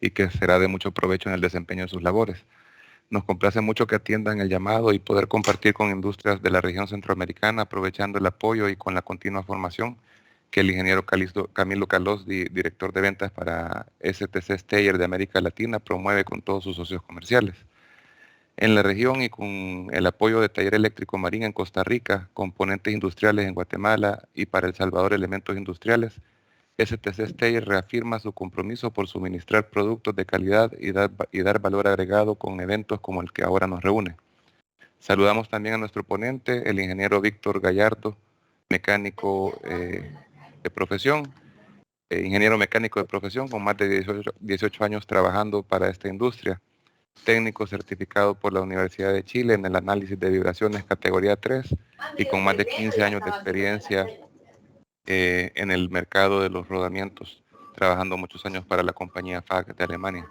y que será de mucho provecho en el desempeño de sus labores. Nos complace mucho que atiendan el llamado y poder compartir con industrias de la región centroamericana, aprovechando el apoyo y con la continua formación que el ingeniero Camilo Calós, director de ventas para STC Steyer de América Latina, promueve con todos sus socios comerciales. En la región y con el apoyo de Taller Eléctrico Marín en Costa Rica, Componentes Industriales en Guatemala y para El Salvador Elementos Industriales, STC Steyer reafirma su compromiso por suministrar productos de calidad y dar valor agregado con eventos como el que ahora nos reúne. Saludamos también a nuestro ponente, el ingeniero Víctor Gallardo, mecánico de profesión, ingeniero mecánico de profesión con más de 18 años trabajando para esta industria, técnico certificado por la Universidad de Chile en el análisis de vibraciones categoría 3 y con más de 15 años de experiencia en el mercado de los rodamientos, trabajando muchos años para la compañía FAG de Alemania.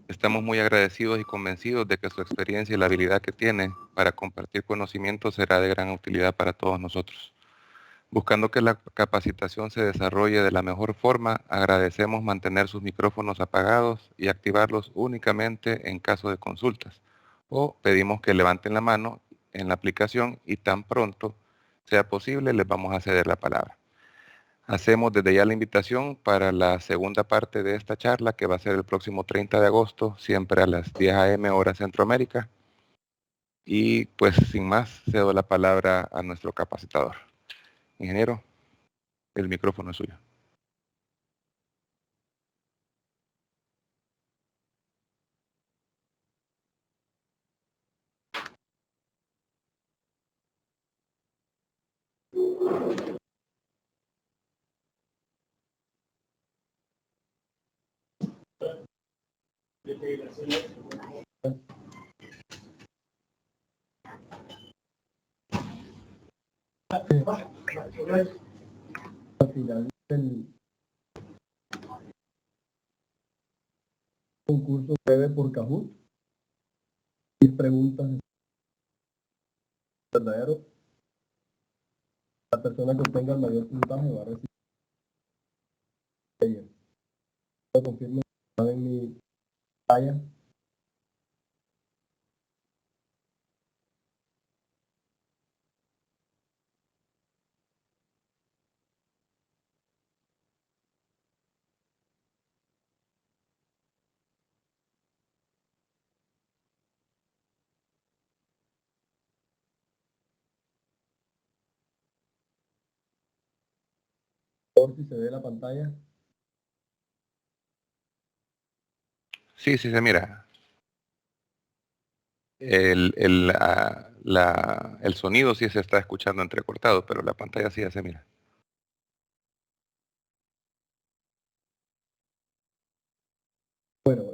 Estamos muy agradecidos y convencidos de que su experiencia y la habilidad que tiene para compartir conocimientos será de gran utilidad para todos nosotros. Buscando que la capacitación se desarrolle de la mejor forma, agradecemos mantener sus micrófonos apagados y activarlos únicamente en caso de consultas. O pedimos que levanten la mano en la aplicación y tan pronto sea posible les vamos a ceder la palabra. Hacemos desde ya la invitación para la segunda parte de esta charla, que va a ser el próximo 30 de agosto, siempre a las 10 a.m. hora Centroamérica. Y pues sin más, cedo la palabra a nuestro capacitador. Ingeniero, el micrófono es suyo. Al final del concurso breve por Kahoot, 10 preguntas verdadero. La persona que obtenga el mayor puntaje va a recibir. Lo confirmo en mi pantalla. Por si se ve la pantalla. Sí, sí se mira. El sonido sí se está escuchando entrecortado, pero la pantalla sí ya se mira. Bueno,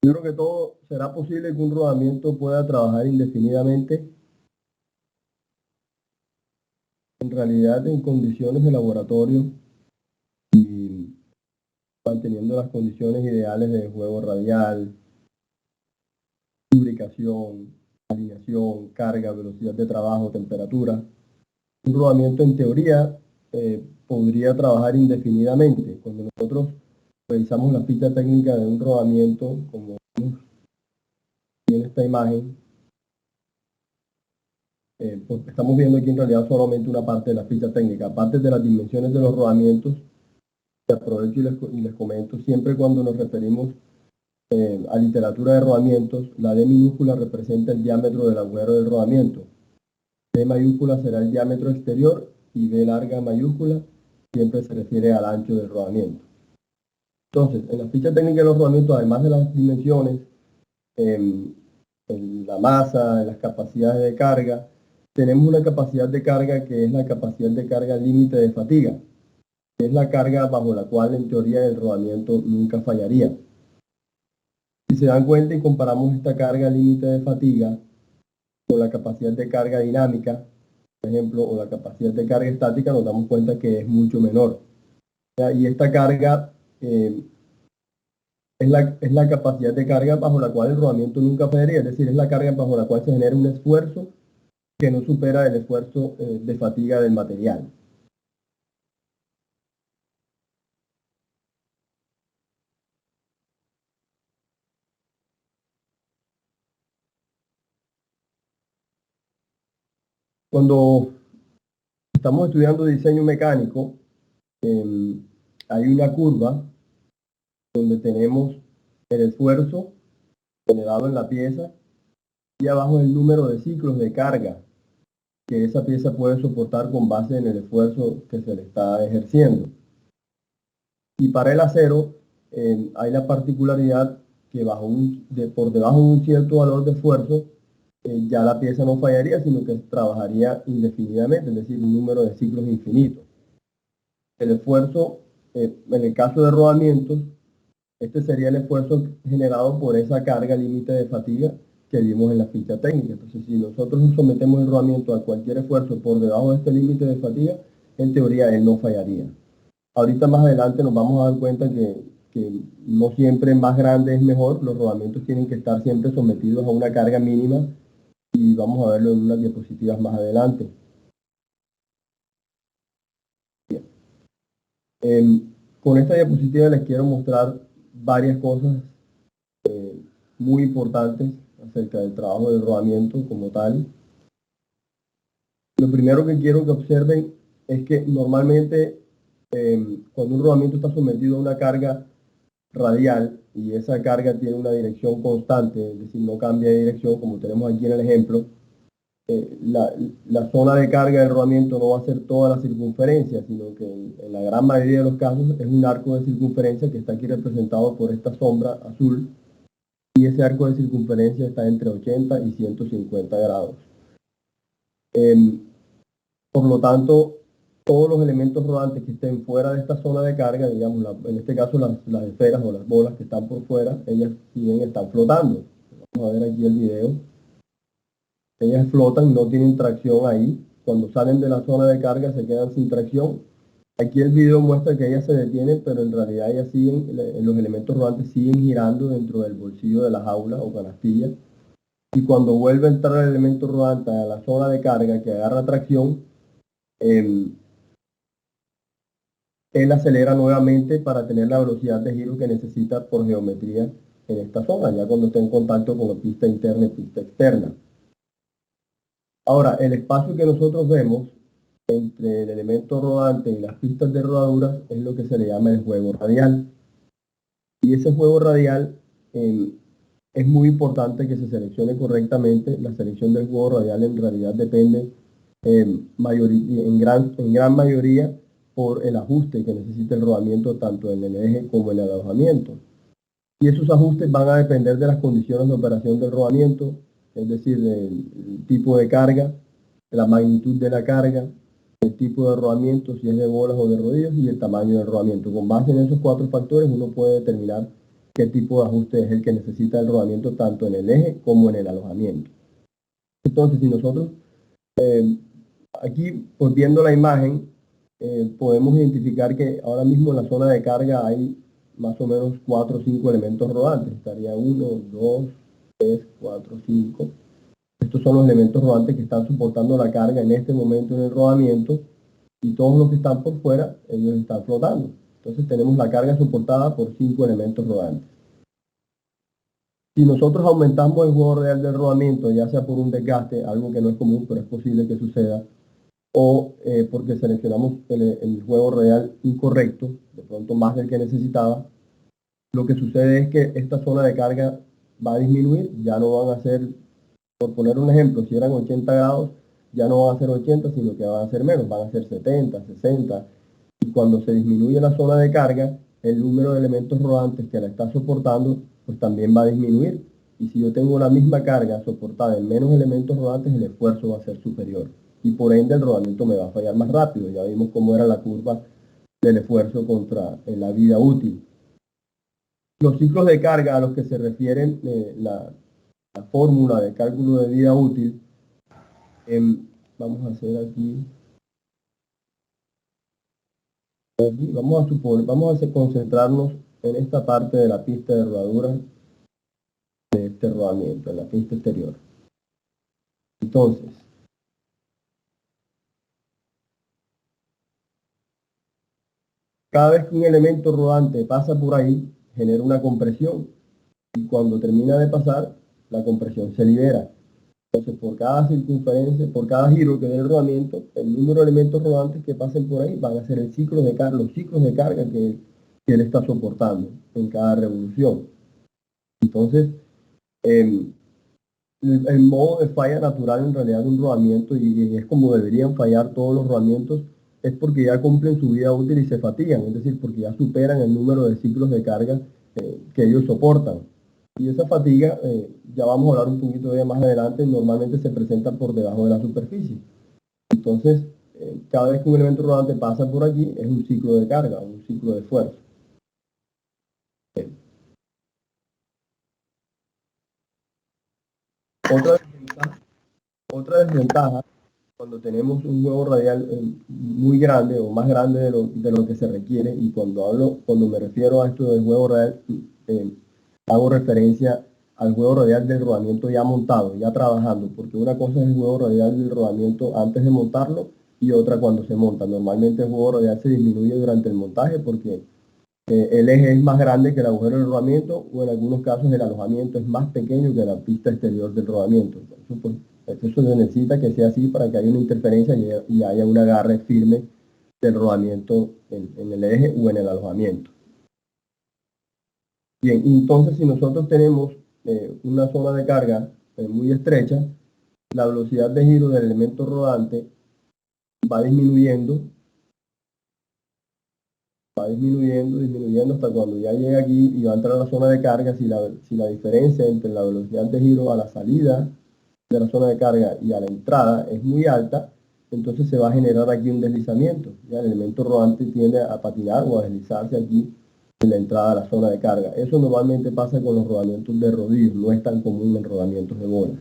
yo creo que todo será posible que un rodamiento pueda trabajar indefinidamente. En realidad, en condiciones de laboratorio y manteniendo las condiciones ideales de juego radial, lubricación, alineación, carga, velocidad de trabajo, temperatura. Un rodamiento en teoría podría trabajar indefinidamente. Cuando nosotros revisamos la ficha técnica de un rodamiento, como vemos en esta imagen, pues estamos viendo aquí en realidad solamente una parte de la ficha técnica. Aparte de las dimensiones de los rodamientos, aprovecho y les comento, siempre cuando nos referimos a literatura de rodamientos, la D minúscula representa el diámetro del agujero del rodamiento. D mayúscula será el diámetro exterior y B larga mayúscula siempre se refiere al ancho del rodamiento. Entonces, en la ficha técnica de los rodamientos, además de las dimensiones, en la masa, en las capacidades de carga, tenemos una capacidad de carga que es la capacidad de carga límite de fatiga, que es la carga bajo la cual en teoría el rodamiento nunca fallaría. Si se dan cuenta y comparamos esta carga límite de fatiga con la capacidad de carga dinámica, por ejemplo, o la capacidad de carga estática, nos damos cuenta que es mucho menor. Y esta carga es la capacidad de carga bajo la cual el rodamiento nunca fallaría, es decir, es la carga bajo la cual se genera un esfuerzo que no supera el esfuerzo de fatiga del material. Cuando estamos estudiando diseño mecánico, hay una curva donde tenemos el esfuerzo generado en la pieza y abajo el número de ciclos de carga que esa pieza puede soportar con base en el esfuerzo que se le está ejerciendo. Y para el acero hay la particularidad que por debajo de un cierto valor de esfuerzo ya la pieza no fallaría, sino que trabajaría indefinidamente, es decir, un número de ciclos infinito. El esfuerzo, en el caso de rodamientos, este sería el esfuerzo generado por esa carga límite de fatiga que vimos en la ficha técnica. Entonces, si nosotros sometemos el rodamiento a cualquier esfuerzo por debajo de este límite de fatiga, en teoría él no fallaría. Ahorita más adelante nos vamos a dar cuenta que no siempre más grande es mejor. Los rodamientos tienen que estar siempre sometidos a una carga mínima y vamos a verlo en unas diapositivas más adelante. Con esta diapositiva les quiero mostrar varias cosas muy importantes acerca del trabajo del rodamiento como tal. Lo primero que quiero que observen es que normalmente cuando un rodamiento está sometido a una carga radial y esa carga tiene una dirección constante, es decir, no cambia de dirección como tenemos aquí en el ejemplo, la zona de carga del rodamiento no va a ser toda la circunferencia, sino que en la gran mayoría de los casos es un arco de circunferencia que está aquí representado por esta sombra azul, y ese arco de circunferencia está entre 80 y 150 grados. Por lo tanto, todos los elementos rodantes que estén fuera de esta zona de carga, digamos, en este caso las esferas o las bolas que están por fuera, ellas están flotando. Vamos a ver aquí el video. Ellas flotan, no tienen tracción ahí. Cuando salen de la zona de carga se quedan sin tracción. Aquí el video muestra que ellas se detienen, pero en realidad ellas los elementos rodantes siguen girando dentro del bolsillo de la jaula o canastilla. Y cuando vuelve a entrar el elemento rodante a la zona de carga que agarra tracción, él acelera nuevamente para tener la velocidad de giro que necesita por geometría en esta zona, ya cuando está en contacto con la pista interna y pista externa. Ahora, el espacio que nosotros vemos entre el elemento rodante y las pistas de rodaduras es lo que se le llama el juego radial. Y ese juego radial es muy importante que se seleccione correctamente. La selección del juego radial en realidad depende en gran mayoría por el ajuste que necesita el rodamiento tanto en el eje como en el alojamiento. Y esos ajustes van a depender de las condiciones de operación del rodamiento, es decir, del tipo de carga, la magnitud de la carga, el tipo de rodamiento, si es de bolas o de rodillos, y el tamaño del rodamiento. Con base en esos 4 factores uno puede determinar qué tipo de ajuste es el que necesita el rodamiento tanto en el eje como en el alojamiento. Entonces, si nosotros aquí, pues viendo la imagen, podemos identificar que ahora mismo en la zona de carga hay más o menos 4 o 5 elementos rodantes. Estaría 1, 2, 3, 4, 5. Estos son los elementos rodantes que están soportando la carga en este momento en el rodamiento, y todos los que están por fuera, ellos están flotando. Entonces tenemos la carga soportada por 5 elementos rodantes. Si nosotros aumentamos el juego real del rodamiento, ya sea por un desgaste, algo que no es común, pero es posible que suceda, o porque seleccionamos el juego real incorrecto, de pronto más del que necesitaba, lo que sucede es que esta zona de carga va a disminuir, ya no van a ser, por poner un ejemplo, si eran 80 grados, ya no van a ser 80, sino que van a ser menos, van a ser 70, 60, y cuando se disminuye la zona de carga, el número de elementos rodantes que la está soportando, pues también va a disminuir, y si yo tengo la misma carga soportada en menos elementos rodantes, el esfuerzo va a ser superior, y por ende el rodamiento me va a fallar más rápido. Ya vimos cómo era la curva del esfuerzo contra la vida útil. Los ciclos de carga a los que se refieren la fórmula de cálculo de vida útil, vamos a hacer aquí, vamos a concentrarnos en esta parte de la pista de rodadura de este rodamiento, en la pista exterior. Entonces, cada vez que un elemento rodante pasa por ahí, genera una compresión, y cuando termina de pasar, la compresión se libera. Entonces, por cada circunferencia, por cada giro que dé el rodamiento, el número de elementos rodantes que pasen por ahí van a ser el ciclo de los ciclos de carga que él está soportando en cada revolución. Entonces, el modo de falla natural en realidad de un rodamiento, y es como deberían fallar todos los rodamientos, es porque ya cumplen su vida útil y se fatigan, es decir, porque ya superan el número de ciclos de carga que ellos soportan. Y esa fatiga, ya vamos a hablar un poquito de ella más adelante, normalmente se presenta por debajo de la superficie. Entonces, cada vez que un elemento rodante pasa por aquí, es un ciclo de carga, un ciclo de esfuerzo. Otra desventaja cuando tenemos un huevo radial muy grande o más grande de lo que se requiere, y cuando me refiero a esto del huevo radial, hago referencia al huevo radial del rodamiento ya montado, ya trabajando, porque una cosa es el huevo radial del rodamiento antes de montarlo y otra cuando se monta. Normalmente el huevo radial se disminuye durante el montaje porque el eje es más grande que el agujero del rodamiento, o en algunos casos el alojamiento es más pequeño que la pista exterior del rodamiento. Eso se necesita que sea así para que haya una interferencia y haya un agarre firme del rodamiento en el eje o en el alojamiento. Bien, entonces si nosotros tenemos una zona de carga muy estrecha, la velocidad de giro del elemento rodante va disminuyendo hasta cuando ya llega aquí y va a entrar a la zona de carga. Si la diferencia entre la velocidad de giro a la salida de la zona de carga y a la entrada es muy alta, entonces se va a generar aquí un deslizamiento. Ya el elemento rodante tiende a patinar o a deslizarse aquí en la entrada a la zona de carga. Eso normalmente pasa con los rodamientos de rodillos, no es tan común en rodamientos de bolas.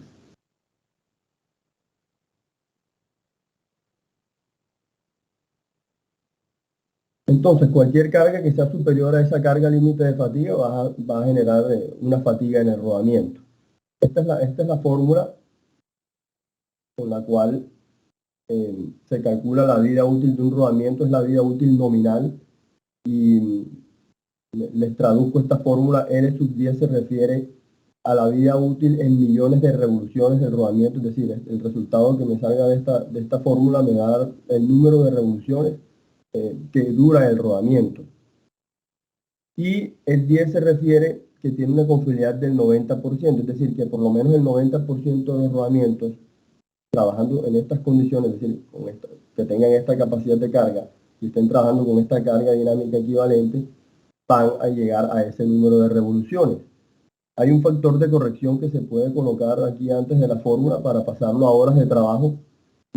Entonces, cualquier carga que sea superior a esa carga límite de fatiga va a generar una fatiga en el rodamiento. Esta es la fórmula con la cual se calcula la vida útil de un rodamiento, es la vida útil nominal, y les traduzco esta fórmula. N sub 10 se refiere a la vida útil en millones de revoluciones del rodamiento, es decir, el resultado que me salga de esta fórmula me va a dar el número de revoluciones que dura el rodamiento. Y el 10 se refiere que tiene una confiabilidad del 90%, es decir, que por lo menos el 90% de los rodamientos trabajando en estas condiciones, es decir, que tengan esta capacidad de carga y estén trabajando con esta carga dinámica equivalente, van a llegar a ese número de revoluciones. Hay un factor de corrección que se puede colocar aquí antes de la fórmula para pasarlo a horas de trabajo,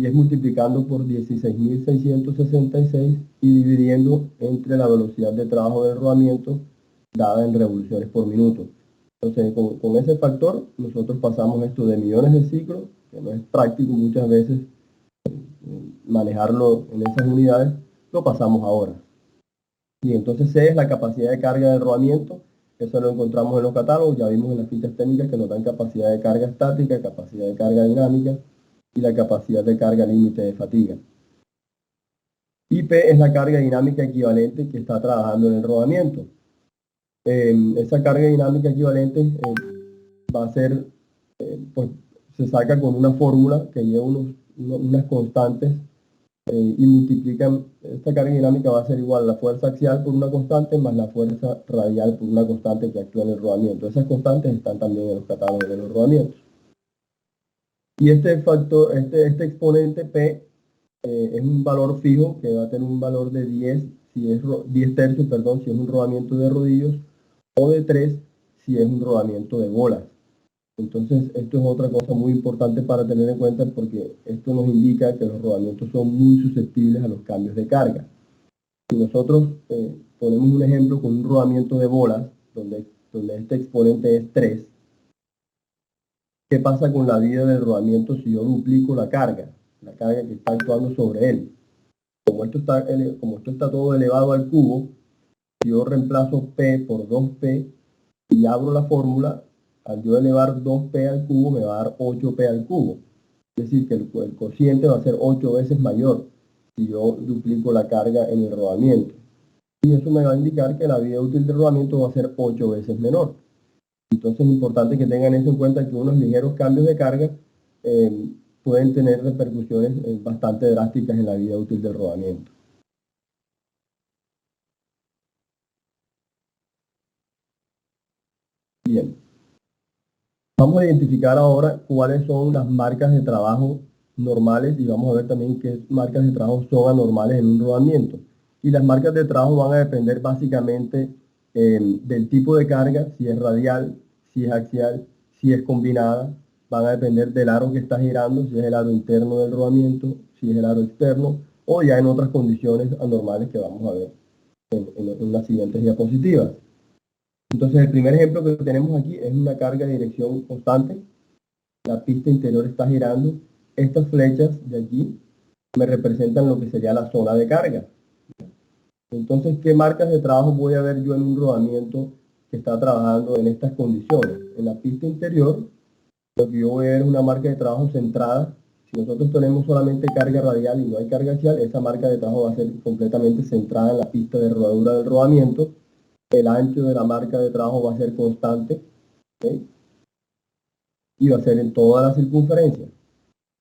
y es multiplicando por 16.666 y dividiendo entre la velocidad de trabajo del rodamiento dada en revoluciones por minuto. Entonces, con ese factor, nosotros pasamos esto de millones de ciclos, que no es práctico muchas veces manejarlo en esas unidades, lo pasamos a horas. Y entonces C es la capacidad de carga del rodamiento. Eso lo encontramos en los catálogos, ya vimos en las fichas técnicas que nos dan capacidad de carga estática, capacidad de carga dinámica y la capacidad de carga límite de fatiga. Y P es la carga dinámica equivalente que está trabajando en el rodamiento. Esa carga dinámica equivalente va a ser, pues se saca con una fórmula que lleva unas constantes y multiplican. Esta carga dinámica va a ser igual a la fuerza axial por una constante más la fuerza radial por una constante que actúa en el rodamiento. Esas constantes están también en los catálogos de los rodamientos. Y este factor, este exponente P es un valor fijo que va a tener un valor de 10, si es 10 tercios, perdón, si es un rodamiento de rodillos, o de 3 si es un rodamiento de bolas. Entonces, esto es otra cosa muy importante para tener en cuenta, porque esto nos indica que los rodamientos son muy susceptibles a los cambios de carga. Si nosotros ponemos un ejemplo con un rodamiento de bolas, donde este exponente es 3, ¿qué pasa con la vida del rodamiento si yo duplico la carga que está actuando sobre él? Como esto está todo elevado al cubo, si yo reemplazo P por 2P y abro la fórmula, al yo elevar 2P al cubo me va a dar 8P al cubo. Es decir, que el cociente va a ser 8 veces mayor si yo duplico la carga en el rodamiento. Y eso me va a indicar que la vida útil del rodamiento va a ser 8 veces menor. Entonces es importante que tengan eso en cuenta, que unos ligeros cambios de carga pueden tener repercusiones bastante drásticas en la vida útil del rodamiento. Bien, vamos a identificar ahora cuáles son las marcas de trabajo normales y vamos a ver también qué marcas de trabajo son anormales en un rodamiento. Y las marcas de trabajo van a depender básicamente del tipo de carga, si es radial, si es axial, si es combinada, van a depender del aro que está girando, si es el aro interno del rodamiento, si es el aro externo, o ya en otras condiciones anormales que vamos a ver en las siguientes diapositivas. Entonces, el primer ejemplo que tenemos aquí es una carga de dirección constante. La pista interior está girando. Estas flechas de aquí me representan lo que sería la zona de carga. Entonces, ¿qué marcas de trabajo voy a ver yo en un rodamiento que está trabajando en estas condiciones? En la pista interior, lo que yo voy a ver es una marca de trabajo centrada. Si nosotros tenemos solamente carga radial y no hay carga axial, esa marca de trabajo va a ser completamente centrada en la pista de rodadura del rodamiento. El ancho de la marca de trabajo va a ser constante, ¿okay? Y va a ser en toda la circunferencia.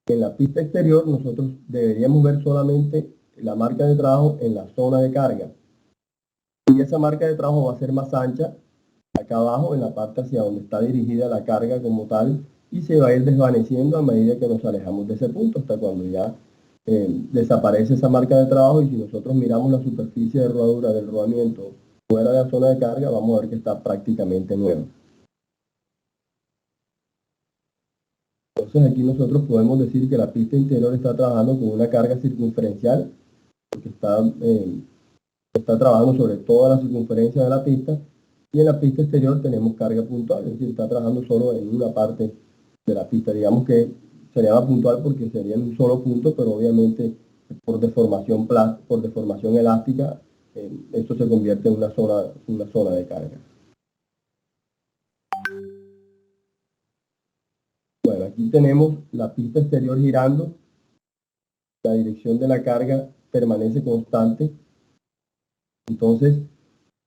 En la pista exterior nosotros deberíamos ver solamente la marca de trabajo en la zona de carga. Y esa marca de trabajo va a ser más ancha acá abajo en la parte hacia donde está dirigida la carga como tal y se va a ir desvaneciendo a medida que nos alejamos de ese punto hasta cuando ya desaparece esa marca de trabajo. Y si nosotros miramos la superficie de rodadura del rodamiento fuera de la zona de carga, vamos a ver que está prácticamente nueva. Entonces aquí nosotros podemos decir que la pista interior está trabajando con una carga circunferencial, porque está trabajando sobre toda la circunferencia de la pista, y en la pista exterior tenemos carga puntual, es decir, está trabajando solo en una parte de la pista. Digamos que se llama puntual porque sería en un solo punto, pero obviamente por deformación elástica, esto se convierte en una zona de carga. Bueno, aquí tenemos la pista exterior girando, la dirección de la carga permanece constante. Entonces,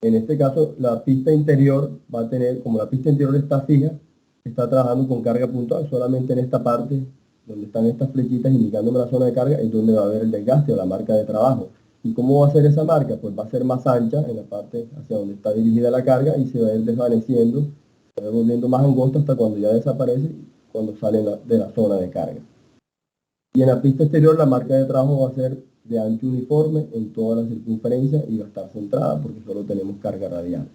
en este caso, la pista interior va a tener, como la pista interior está fija, está trabajando con carga puntual. Solamente en esta parte, donde están estas flechitas indicándome la zona de carga, es donde va a haber el desgaste o la marca de trabajo. ¿Y cómo va a ser esa marca? Pues va a ser más ancha en la parte hacia donde está dirigida la carga y se va a ir desvaneciendo, se va a ir volviendo más angosta hasta cuando ya desaparece, cuando sale de la zona de carga. Y en la pista exterior la marca de trabajo va a ser de ancho uniforme en toda la circunferencia y va a estar centrada porque solo tenemos carga radial.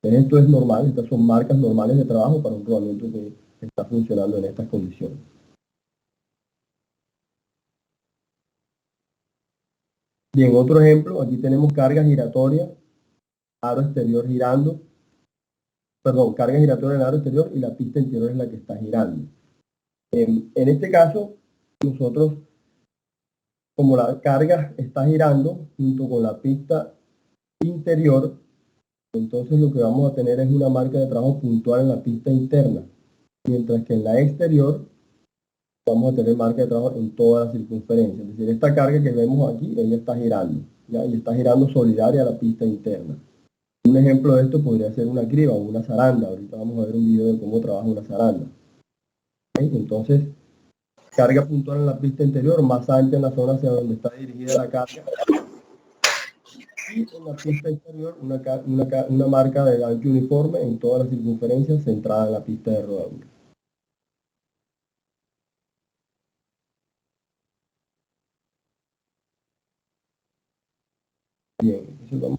Entonces, esto es normal, estas son marcas normales de trabajo para un rodamiento que está funcionando en estas condiciones. Bien, otro ejemplo, aquí tenemos carga giratoria, aro exterior girando, perdón, carga giratoria en el aro exterior y la pista interior es la que está girando. En este caso, nosotros, como la carga está girando junto con la pista interior, entonces lo que vamos a tener es una marca de trabajo puntual en la pista interna, mientras que en la exterior vamos a tener marca de trabajo en toda la circunferencia. Es decir, esta carga que vemos aquí, ella está girando, ¿ya? Y está girando solidaria a la pista interna. Un ejemplo de esto podría ser una criba o una zaranda. Ahorita vamos a ver un video de cómo trabaja una zaranda. ¿Okay? Entonces, carga puntual en la pista interior, más ancha en la zona hacia donde está dirigida la carga. Y en la pista exterior, una marca de ancho uniforme en toda la circunferencia centrada en la pista de rodadura. Bien, entonces vamos.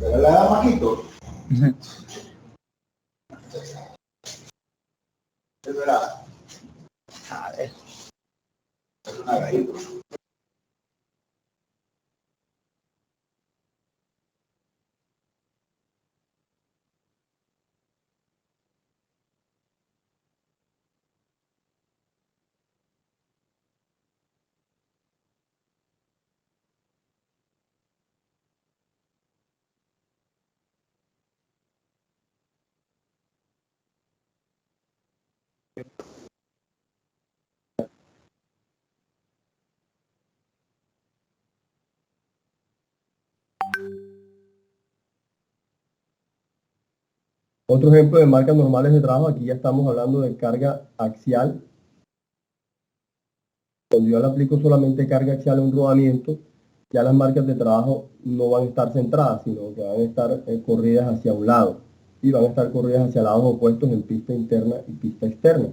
La da Majito. Es verdad. A ver. Es una gallina. Otro ejemplo de marcas normales de trabajo, aquí ya estamos hablando de carga axial. Cuando yo le aplico solamente carga axial a un rodamiento, ya las marcas de trabajo no van a estar centradas, sino que van a estar corridas hacia un lado y van a estar corridas hacia lados opuestos en pista interna y pista externa.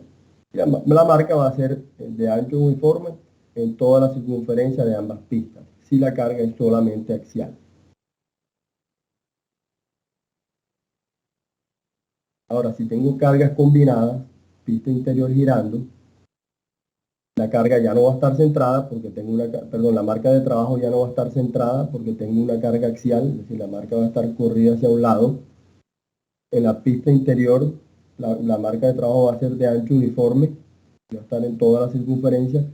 Y la marca va a ser de ancho uniforme en toda la circunferencia de ambas pistas, si la carga es solamente axial. Ahora, si tengo cargas combinadas, pista interior girando, la carga ya no va a estar centrada porque tengo la marca de trabajo ya no va a estar centrada porque tengo una carga axial, es decir, la marca va a estar corrida hacia un lado. En la pista interior, la marca de trabajo va a ser de ancho uniforme, va a estar en toda la circunferencia,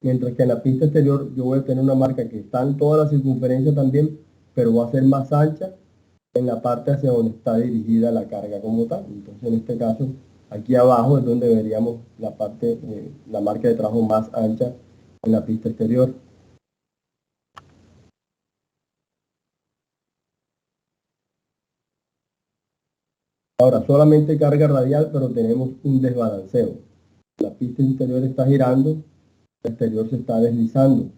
mientras que en la pista exterior yo voy a tener una marca que está en toda la circunferencia también, pero va a ser más ancha en la parte hacia donde está dirigida la carga como tal. Entonces, en este caso, aquí abajo es donde veríamos la parte, la marca de trabajo más ancha en la pista exterior. Ahora, solamente carga radial, pero tenemos un desbalanceo. La pista interior está girando, la exterior se está deslizando.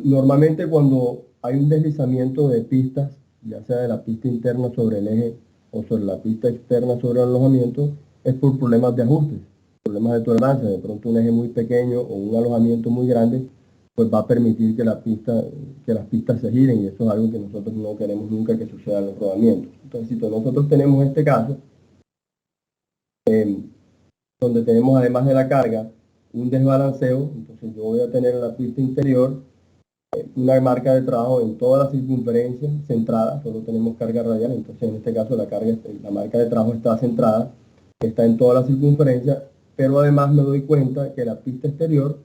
Normalmente cuando hay un deslizamiento de pistas, ya sea de la pista interna sobre el eje o sobre la pista externa sobre el alojamiento, es por problemas de ajustes, problemas de tolerancia. De pronto un eje muy pequeño o un alojamiento muy grande, pues va a permitir que que las pistas se giren, y eso es algo que nosotros no queremos nunca que suceda en los rodamientos. Entonces, si nosotros tenemos este caso, donde tenemos además de la carga un desbalanceo, entonces yo voy a tener en la pista interior una marca de trabajo en toda la circunferencia centrada, solo tenemos carga radial, entonces en este caso la marca de trabajo está centrada, está en toda la circunferencia, pero además me doy cuenta que la pista exterior,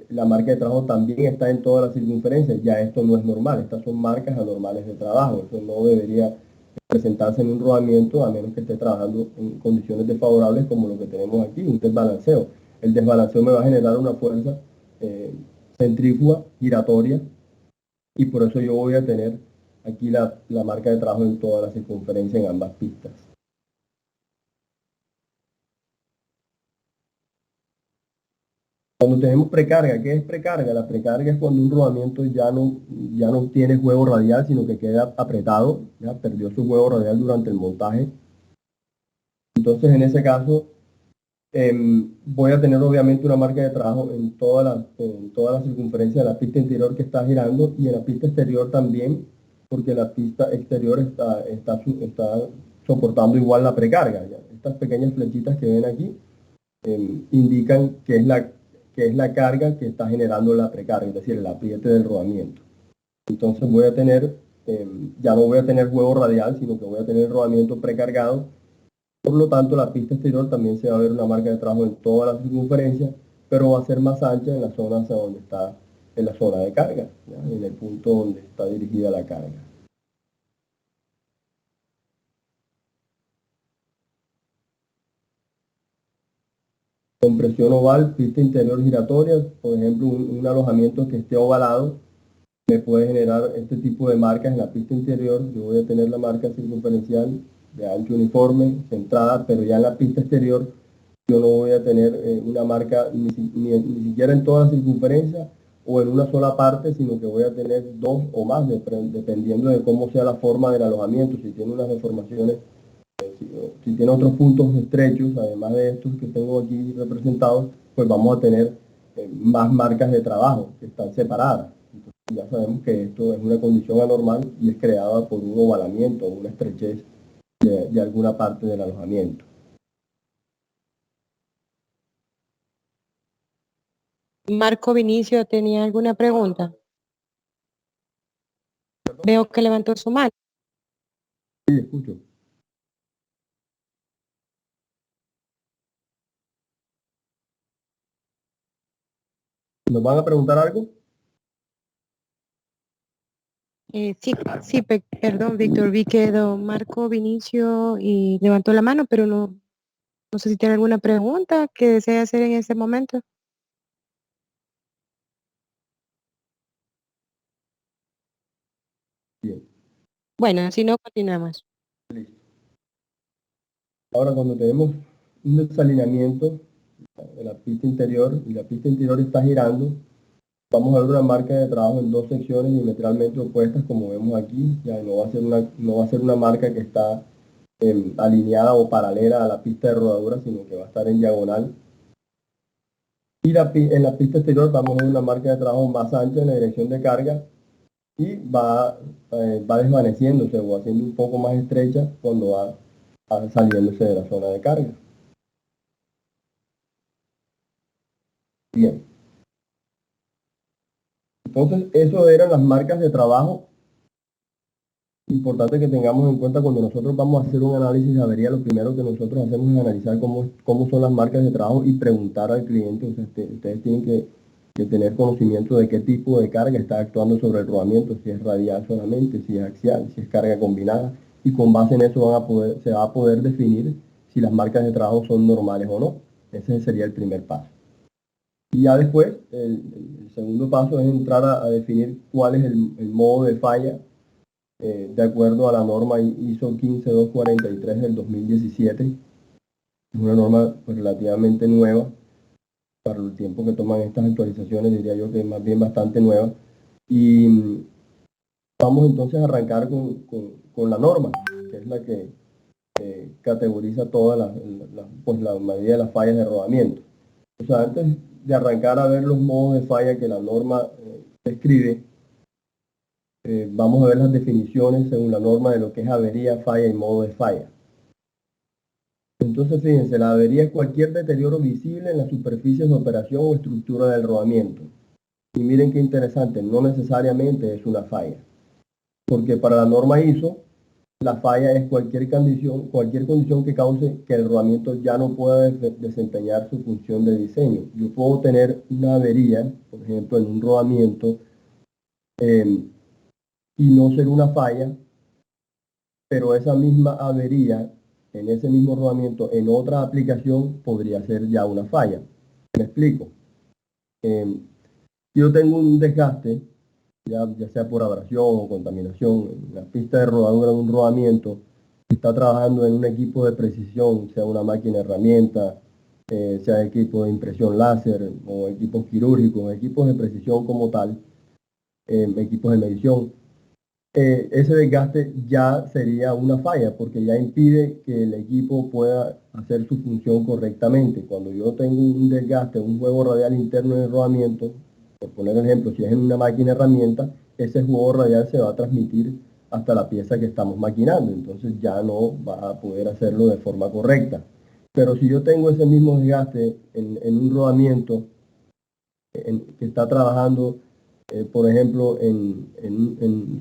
la marca de trabajo también está en toda la circunferencia. Ya esto no es normal, estas son marcas anormales de trabajo, eso no debería presentarse en un rodamiento a menos que esté trabajando en condiciones desfavorables como lo que tenemos aquí, un desbalanceo. El desbalanceo me va a generar una fuerza centrífuga giratoria, y por eso yo voy a tener aquí la marca de trabajo en toda la circunferencia en ambas pistas. Cuando tenemos precarga, ¿qué es precarga? La precarga es cuando un rodamiento ya no tiene juego radial, sino que queda apretado, ya perdió su juego radial durante el montaje. Entonces, en ese caso, voy a tener obviamente una marca de trabajo en toda la circunferencia de la pista interior que está girando, y en la pista exterior también, porque la pista exterior está soportando igual la precarga. ¿Ya? Estas pequeñas flechitas que ven aquí indican que es la carga que está generando la precarga, es decir, el apriete del rodamiento. Entonces voy a tener, ya no voy a tener juego radial, sino que voy a tener el rodamiento precargado. Por lo tanto, la pista exterior también se va a ver una marca de trabajo en toda la circunferencia, pero va a ser más ancha en la zona hacia donde está, en la zona de carga, ¿ya? En el punto donde está dirigida la carga. Compresión oval, pista interior giratoria, por ejemplo, un alojamiento que esté ovalado me puede generar este tipo de marcas en la pista interior. Yo voy a tener la marca circunferencial de ancho uniforme, centrada, pero ya en la pista exterior yo no voy a tener una marca ni siquiera en toda la circunferencia o en una sola parte, sino que voy a tener dos o más, dependiendo de cómo sea la forma del alojamiento. Si tiene unas deformaciones, si tiene otros puntos estrechos, además de estos que tengo aquí representados, pues vamos a tener más marcas de trabajo que están separadas. Entonces, ya sabemos que esto es una condición anormal y es creada por un ovalamiento o una estrechez de alguna parte del alojamiento. Marco Vinicio tenía alguna pregunta. Veo que levantó su mano. Sí, escucho. ¿Nos van a preguntar algo? Sí, perdón, Víctor, vi que don Marco Vinicio y levantó la mano, pero no sé si tiene alguna pregunta que desea hacer en este momento. Bien. Bueno, si no, continuamos. Listo. Ahora, cuando tenemos un desalineamiento de la pista interior y la pista interior está girando, vamos a ver una marca de trabajo en dos secciones diametralmente opuestas, como vemos aquí. Ya no va a ser una marca que está alineada o paralela a la pista de rodadura, sino que va a estar en diagonal. Y en la pista exterior vamos a ver una marca de trabajo más ancha en la dirección de carga y va desvaneciéndose o haciendo un poco más estrecha cuando va saliéndose de la zona de carga. Bien. Entonces, eso eran las marcas de trabajo. Importante que tengamos en cuenta cuando nosotros vamos a hacer un análisis de avería, lo primero que nosotros hacemos es analizar cómo son las marcas de trabajo y preguntar al cliente. O sea, ustedes tienen que tener conocimiento de qué tipo de carga está actuando sobre el rodamiento, si es radial solamente, si es axial, si es carga combinada, y con base en eso se va a poder definir si las marcas de trabajo son normales o no. Ese sería el primer paso. Y ya después, el segundo paso es entrar a definir cuál es el modo de falla de acuerdo a la norma ISO 15243 del 2017. Es una norma pues, relativamente nueva. Para el tiempo que toman estas actualizaciones, diría yo que es más bien bastante nueva. Y vamos entonces a arrancar con la norma, que es la que categoriza toda pues, la mayoría de las fallas de rodamiento. O sea, antes de arrancar a ver los modos de falla que la norma describe, vamos a ver las definiciones según la norma de lo que es avería, falla y modo de falla. Entonces, fíjense, la avería es cualquier deterioro visible en las superficies de operación o estructura del rodamiento. Y miren qué interesante, no necesariamente es una falla. Porque para la norma ISO, la falla es cualquier condición que cause que el rodamiento ya no pueda desempeñar su función de diseño. Yo puedo tener una avería, por ejemplo, en un rodamiento, y no ser una falla, pero esa misma avería en ese mismo rodamiento en otra aplicación podría ser ya una falla. Me explico. Si yo tengo un desgaste, ya sea por abrasión o contaminación, en la pista de rodadura de un rodamiento, está trabajando en un equipo de precisión, sea una máquina herramienta, sea equipo de impresión láser o equipos quirúrgicos, equipos de precisión como tal, equipos de medición, ese desgaste ya sería una falla porque ya impide que el equipo pueda hacer su función correctamente. Cuando yo tengo un desgaste, un juego radial interno en el rodamiento, por poner ejemplo, si es en una máquina herramienta, ese juego radial se va a transmitir hasta la pieza que estamos maquinando, entonces ya no va a poder hacerlo de forma correcta. Pero si yo tengo ese mismo desgaste en un rodamiento que está trabajando por ejemplo,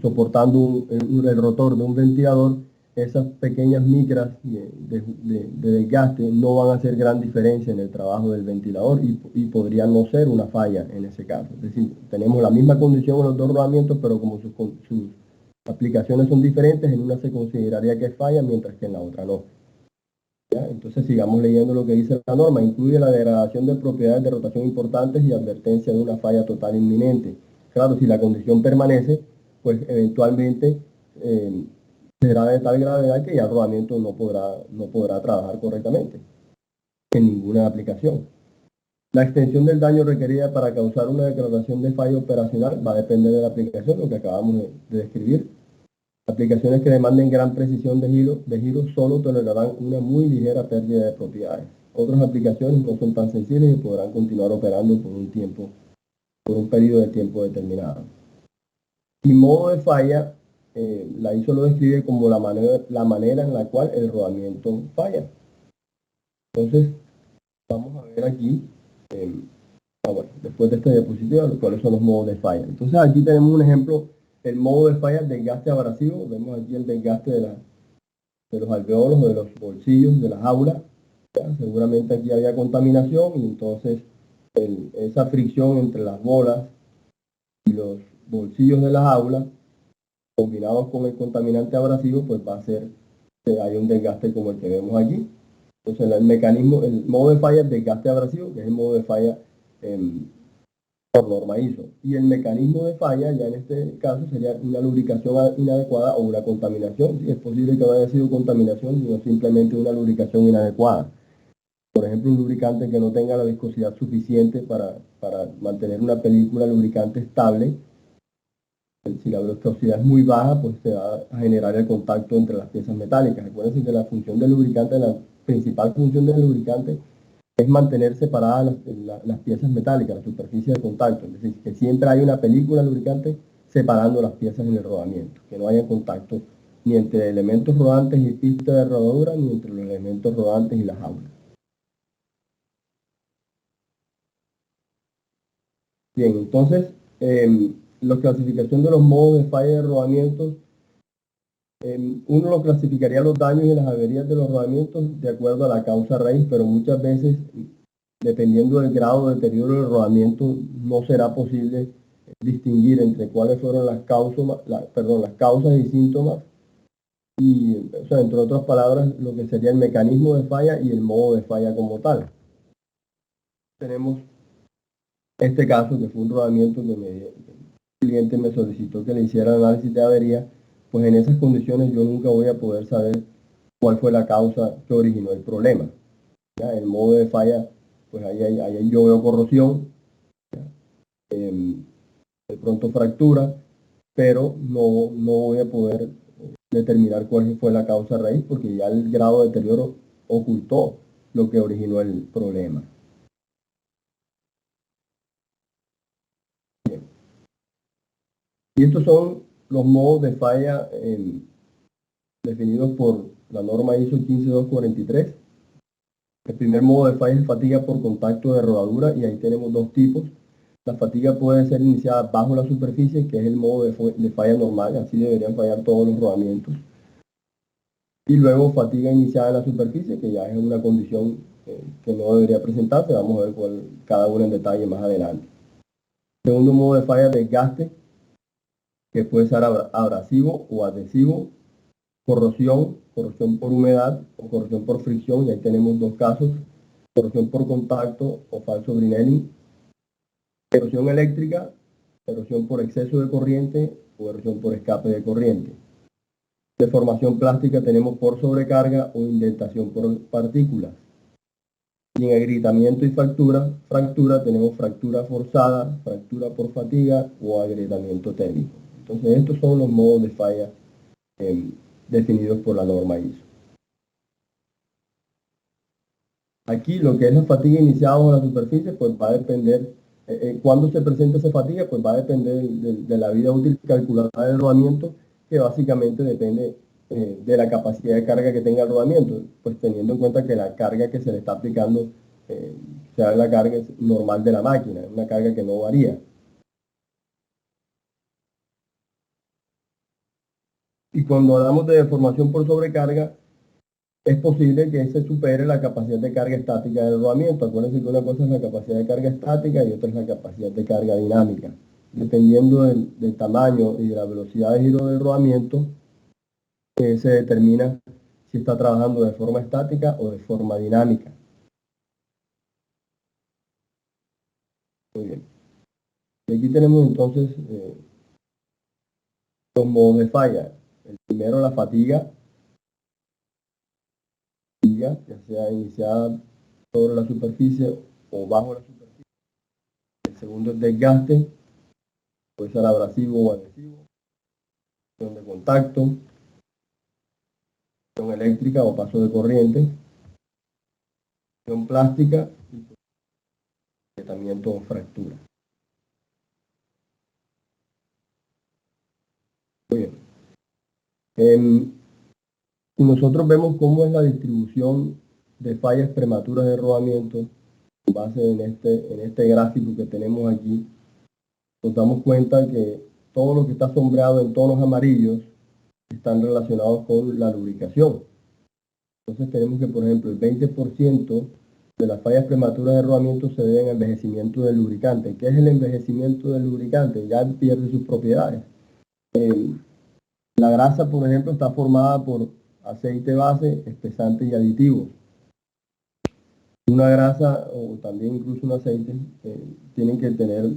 soportando el rotor de un ventilador, esas pequeñas micras de desgaste no van a hacer gran diferencia en el trabajo del ventilador y podría no ser una falla en ese caso. Es decir, tenemos la misma condición en los dos rodamientos, pero como sus aplicaciones son diferentes, en una se consideraría que es falla, mientras que en la otra no. ¿Ya? Entonces sigamos leyendo lo que dice la norma. Incluye la degradación de propiedades de rotación importantes y advertencia de una falla total inminente. Claro, si la condición permanece, pues eventualmente será de tal gravedad que ya el rodamiento no podrá trabajar correctamente en ninguna aplicación. La extensión del daño requerida para causar una declaración de falla operacional va a depender de la aplicación, lo que acabamos de describir. Aplicaciones que demanden gran precisión de giro solo tolerarán una muy ligera pérdida de propiedades. Otras aplicaciones no son tan sensibles y podrán continuar operando por un periodo de tiempo determinado. Y modo de falla, la ISO lo describe como la manera en la cual el rodamiento falla. Entonces, vamos a ver aquí, bueno, después de esta diapositiva, cuáles son los modos de falla. Entonces, aquí tenemos un ejemplo, el modo de falla, desgaste abrasivo. Vemos aquí el desgaste de los alveolos o de los bolsillos de las aulas. Seguramente aquí había contaminación y entonces esa fricción entre las bolas y los bolsillos de las aulas, combinados con el contaminante abrasivo, pues va a hacer que haya un desgaste como el que vemos aquí. Entonces el modo de falla es desgaste abrasivo, que es el modo de falla por norma ISO. Y el mecanismo de falla, ya en este caso, sería una lubricación inadecuada o una contaminación. Si es posible que no haya sido contaminación, sino simplemente una lubricación inadecuada. Por ejemplo, un lubricante que no tenga la viscosidad suficiente para mantener una película lubricante estable. Si la viscosidad es muy baja, pues se va a generar el contacto entre las piezas metálicas. Recuerden que la función del lubricante, la principal función del lubricante es mantener separadas las piezas metálicas, la superficie de contacto. Es decir, que siempre hay una película lubricante separando las piezas en el rodamiento, que no haya contacto ni entre elementos rodantes y pista de rodadura, ni entre los elementos rodantes y las jaulas. Bien, entonces, la clasificación de los modos de falla de rodamientos, uno lo clasificaría los daños y las averías de los rodamientos de acuerdo a la causa raíz, pero muchas veces, dependiendo del grado de deterioro del rodamiento, no será posible distinguir entre cuáles fueron las causas y síntomas, y, o sea, entre otras palabras, lo que sería el mecanismo de falla y el modo de falla como tal. Tenemos este caso, que fue un rodamiento que el cliente me solicitó que le hiciera análisis de avería. Pues en esas condiciones yo nunca voy a poder saber cuál fue la causa que originó el problema. ¿Ya? El modo de falla, pues ahí yo veo corrosión, de pronto fractura, pero no voy a poder determinar cuál fue la causa raíz, porque ya el grado de deterioro ocultó lo que originó el problema. Bien. Y estos son los modos de falla definidos por la norma ISO 15243. El primer modo de falla es fatiga por contacto de rodadura, y ahí tenemos dos tipos. La fatiga puede ser iniciada bajo la superficie, que es el modo de falla normal, así deberían fallar todos los rodamientos. Y luego fatiga iniciada en la superficie, que ya es una condición que no debería presentarse. Vamos a ver cada uno en detalle más adelante. Segundo modo de falla, desgaste, que puede ser abrasivo o adhesivo, corrosión por humedad o corrosión por fricción, y ahí tenemos dos casos: corrosión por contacto o falso Brinelli, erosión eléctrica, erosión por exceso de corriente o erosión por escape de corriente. Deformación plástica tenemos por sobrecarga o indentación por partículas. Y en agrietamiento y fractura tenemos fractura forzada, fractura por fatiga o agrietamiento térmico. Entonces estos son los modos de falla definidos por la norma ISO. Aquí lo que es la fatiga iniciada bajo la superficie, pues va a depender, cuando se presenta esa fatiga, pues va a depender de la vida útil calculada del rodamiento, que básicamente depende de la capacidad de carga que tenga el rodamiento, pues teniendo en cuenta que la carga que se le está aplicando sea la carga normal de la máquina, una carga que no varía. Y cuando hablamos de deformación por sobrecarga, es posible que se supere la capacidad de carga estática del rodamiento. Acuérdense que una cosa es la capacidad de carga estática y otra es la capacidad de carga dinámica. Dependiendo del tamaño y de la velocidad de giro del rodamiento, se determina si está trabajando de forma estática o de forma dinámica. Muy bien. Y aquí tenemos entonces los modos de falla. El primero, la fatiga, ya sea iniciada sobre la superficie o bajo la superficie. El segundo es desgaste, puede ser abrasivo o adhesivo, de contacto, eléctrica o paso de corriente, plástica y agrietamiento o fractura. Muy bien. Si nosotros vemos cómo es la distribución de fallas prematuras de rodamiento, con base en este gráfico que tenemos aquí, nos damos cuenta que todo lo que está sombreado en tonos amarillos están relacionados con la lubricación. Entonces tenemos que, por ejemplo, el 20% de las fallas prematuras de rodamiento se deben al envejecimiento del lubricante. ¿Qué es el envejecimiento del lubricante? Ya pierde sus propiedades. La grasa, por ejemplo, está formada por aceite base, espesante y aditivos. Una grasa o también incluso un aceite tienen que tener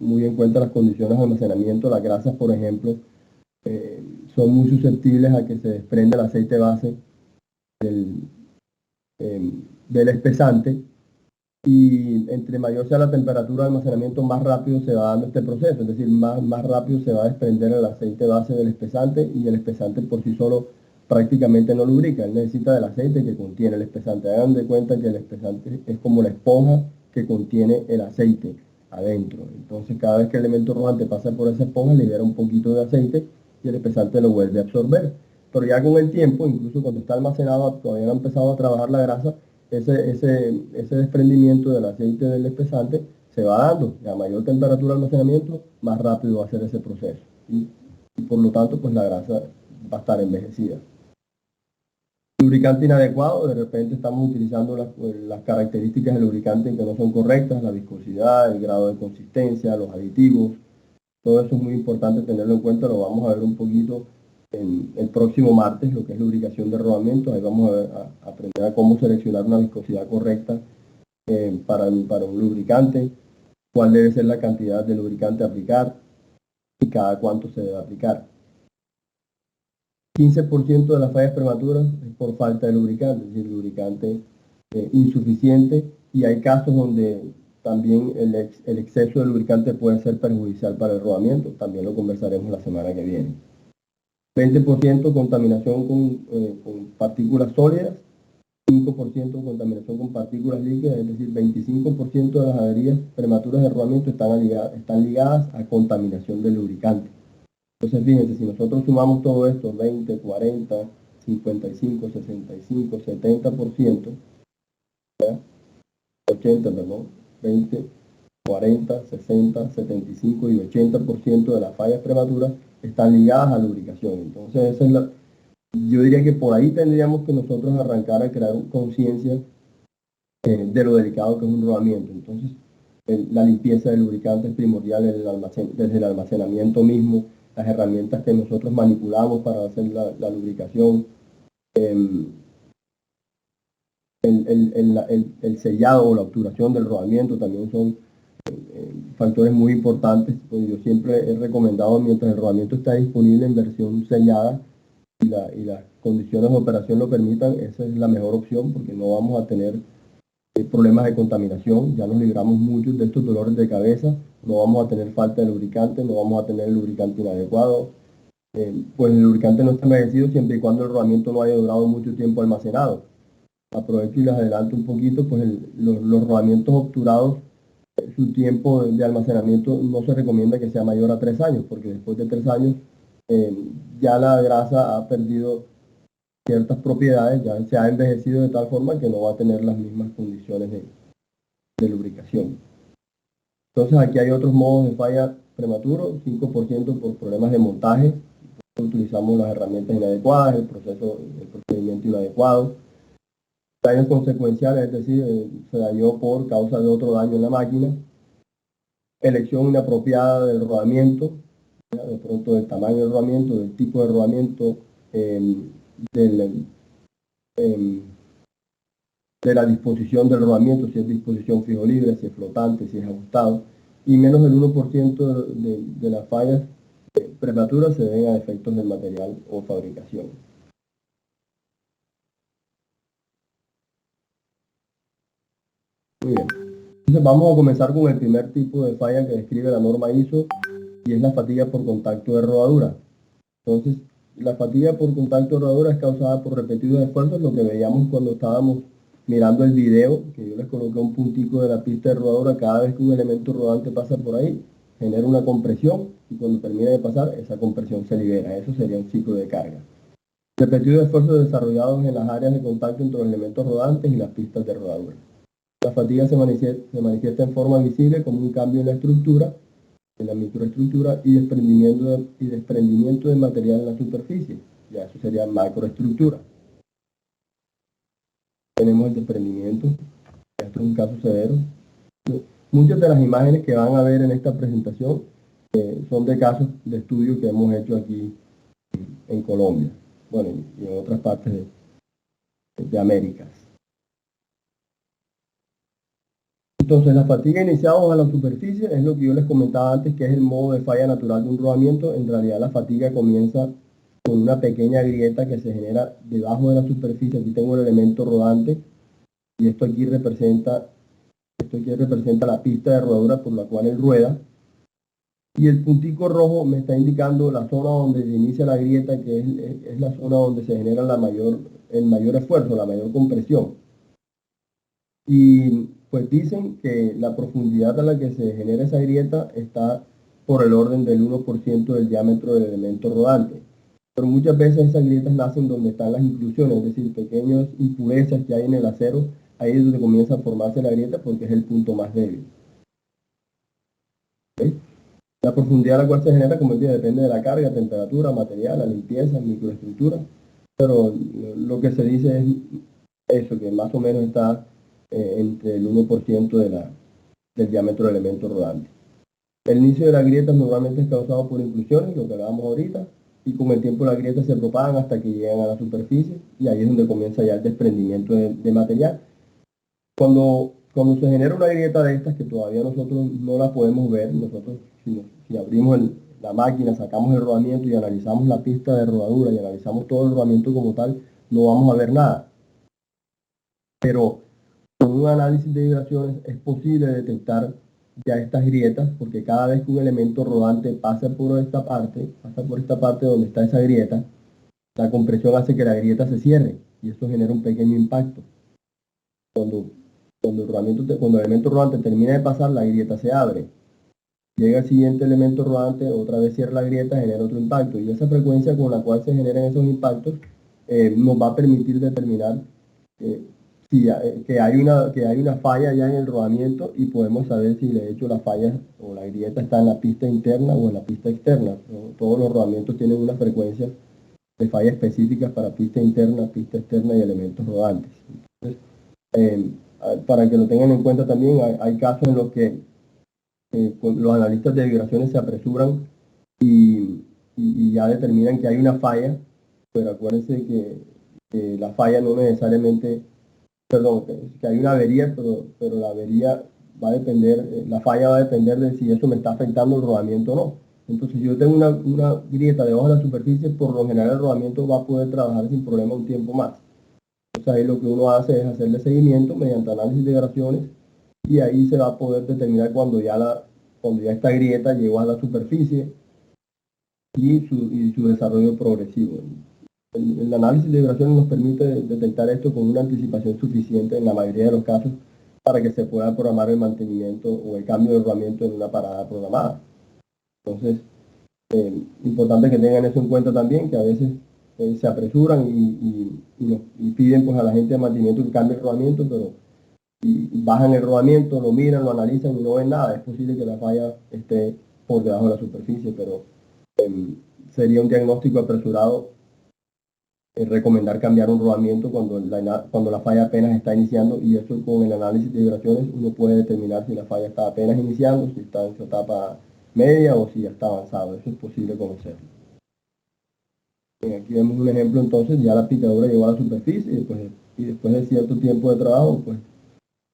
muy en cuenta las condiciones de almacenamiento. Las grasas, por ejemplo, son muy susceptibles a que se desprenda el aceite base del espesante, y entre mayor sea la temperatura de almacenamiento, más rápido se va dando este proceso, es decir, más rápido se va a desprender el aceite base del espesante, y el espesante por sí solo prácticamente no lubrica, él necesita del aceite que contiene el espesante. Hagan de cuenta que el espesante es como la esponja que contiene el aceite adentro. Entonces cada vez que el elemento rodante pasa por esa esponja, libera un poquito de aceite y el espesante lo vuelve a absorber. Pero ya con el tiempo, incluso cuando está almacenado, todavía no ha empezado a trabajar la grasa, ese desprendimiento del aceite del espesante se va dando. A mayor temperatura de almacenamiento, más rápido va a ser ese proceso. Y por lo tanto, pues la grasa va a estar envejecida. Lubricante inadecuado, de repente estamos utilizando las características del lubricante que no son correctas, la viscosidad, el grado de consistencia, los aditivos. Todo eso es muy importante tenerlo en cuenta, lo vamos a ver un poquito el próximo martes, lo que es lubricación de rodamientos. Ahí vamos a aprender a cómo seleccionar una viscosidad correcta para un lubricante, cuál debe ser la cantidad de lubricante a aplicar y cada cuánto se debe aplicar. 15% de las fallas prematuras es por falta de lubricante, es decir, lubricante insuficiente, y hay casos donde también el exceso de lubricante puede ser perjudicial para el rodamiento. También lo conversaremos la semana que viene. 20% contaminación con partículas sólidas, 5% contaminación con partículas líquidas, es decir, 25% de las averías prematuras de rodamiento están ligadas a contaminación de lubricante. Entonces, fíjense, si nosotros sumamos todo esto, 20, 40, 55, 65, 70%, ¿ya? 80, perdón, 20, 40, 60, 75 y 80% de las fallas prematuras están ligadas a lubricación. Entonces, esa es yo diría que por ahí tendríamos que nosotros arrancar a crear conciencia de lo delicado que es un rodamiento. Entonces, la limpieza del lubricante es primordial desde el almacenamiento mismo, las herramientas que nosotros manipulamos para hacer la lubricación, el sellado o la obturación del rodamiento también son factores muy importantes. Pues yo siempre he recomendado, mientras el rodamiento está disponible en versión sellada y las condiciones de operación lo permitan, esa es la mejor opción, porque no vamos a tener problemas de contaminación. Ya nos libramos muchos de estos dolores de cabeza, no vamos a tener falta de lubricante, no vamos a tener el lubricante inadecuado. Pues el lubricante no está envejecido siempre y cuando el rodamiento no haya durado mucho tiempo almacenado. Aprovecho y les adelanto un poquito, pues los rodamientos obturados, su tiempo de almacenamiento no se recomienda que sea mayor a 3 años, porque después de 3 años ya la grasa ha perdido ciertas propiedades, ya se ha envejecido de tal forma que no va a tener las mismas condiciones de lubricación. Entonces aquí hay otros modos de falla prematuro, 5% por problemas de montaje, utilizamos las herramientas inadecuadas, el procedimiento inadecuado. Daños consecuenciales, es decir, se dañó por causa de otro daño en la máquina. Elección inapropiada del rodamiento, ¿ya? De pronto del tamaño del rodamiento, del tipo de rodamiento, de la disposición del rodamiento, si es disposición fijo libre, si es flotante, si es ajustado, y menos del 1% de las fallas prematuras se deben a defectos del material o fabricación. Muy bien. Entonces vamos a comenzar con el primer tipo de falla que describe la norma ISO, y es la fatiga por contacto de rodadura. Entonces, la fatiga por contacto de rodadura es causada por repetidos esfuerzos, lo que veíamos cuando estábamos mirando el video, que yo les coloqué un puntico de la pista de rodadura. Cada vez que un elemento rodante pasa por ahí, genera una compresión, y cuando termina de pasar, esa compresión se libera. Eso sería un ciclo de carga. Repetidos esfuerzos desarrollados en las áreas de contacto entre los elementos rodantes y las pistas de rodadura. La fatiga se manifiesta en forma visible como un cambio en la estructura, en la microestructura, y desprendimiento de material en la superficie. Ya eso sería macroestructura. Tenemos el desprendimiento. Esto es un caso severo. Muchas de las imágenes que van a ver en esta presentación son de casos de estudio que hemos hecho aquí en Colombia, bueno, y en otras partes de Américas. Entonces, la fatiga iniciados a la superficie es lo que yo les comentaba antes, que es el modo de falla natural de un rodamiento. En realidad, la fatiga comienza con una pequeña grieta que se genera debajo de la superficie. Aquí tengo el elemento rodante y esto aquí representa la pista de rodadura por la cual él rueda. Y el puntico rojo me está indicando la zona donde se inicia la grieta, que es la zona donde se genera el mayor esfuerzo, la mayor compresión. Y pues dicen que la profundidad a la que se genera esa grieta está por el orden del 1% del diámetro del elemento rodante. Pero muchas veces esas grietas nacen donde están las inclusiones, es decir, pequeñas impurezas que hay en el acero, ahí es donde comienza a formarse la grieta porque es el punto más débil. ¿Okay? La profundidad a la cual se genera, como decía, depende de la carga, temperatura, material, la limpieza, microestructura, pero lo que se dice es eso, que más o menos está entre el 1% del diámetro del elemento rodante. El inicio de las grietas normalmente es causado por inclusiones, lo que hablábamos ahorita, y con el tiempo las grietas se propagan hasta que llegan a la superficie, y ahí es donde comienza ya el desprendimiento de material. Cuando se genera una grieta de estas, que todavía nosotros no la podemos ver, nosotros si abrimos la máquina, sacamos el rodamiento y analizamos la pista de rodadura y analizamos todo el rodamiento como tal, no vamos a ver nada. Pero con un análisis de vibraciones es posible detectar ya estas grietas, porque cada vez que un elemento rodante pasa por esta parte donde está esa grieta, la compresión hace que la grieta se cierre y esto genera un pequeño impacto. Cuando el elemento rodante termina de pasar, la grieta se abre. Llega el siguiente elemento rodante, otra vez cierra la grieta, genera otro impacto. Y esa frecuencia con la cual se generan esos impactos nos va a permitir determinar que hay una falla ya en el rodamiento y podemos saber si de hecho la falla o la grieta está en la pista interna o en la pista externa. Todos los rodamientos tienen una frecuencia de falla específicas para pista interna, pista externa y elementos rodantes. Entonces, para que lo tengan en cuenta también, hay casos en los que los analistas de vibraciones se apresuran y ya determinan que hay una falla, pero acuérdense que la falla no necesariamente, perdón, que hay una avería, pero la avería va a depender, la falla va a depender de si eso me está afectando el rodamiento o no. Entonces, si yo tengo una grieta debajo de la superficie, por lo general el rodamiento va a poder trabajar sin problema un tiempo más. Entonces ahí lo que uno hace es hacerle seguimiento mediante análisis de vibraciones y ahí se va a poder determinar cuando ya esta grieta llegó a la superficie y su desarrollo progresivo. El análisis de vibraciones nos permite detectar esto con una anticipación suficiente en la mayoría de los casos para que se pueda programar el mantenimiento o el cambio de rodamiento en una parada programada. Entonces, importante que tengan eso en cuenta también, que a veces se apresuran y piden pues a la gente de mantenimiento que cambie el rodamiento, pero bajan el rodamiento, lo miran, lo analizan y no ven nada. Es posible que la falla esté por debajo de la superficie, pero sería un diagnóstico apresurado recomendar cambiar un rodamiento cuando la falla apenas está iniciando, y eso con el análisis de vibraciones uno puede determinar si la falla está apenas iniciando, si está en su etapa media o si ya está avanzado. Eso es posible conocerlo. Aquí vemos un ejemplo, entonces ya la picadura llegó a la superficie y después de cierto tiempo de trabajo, pues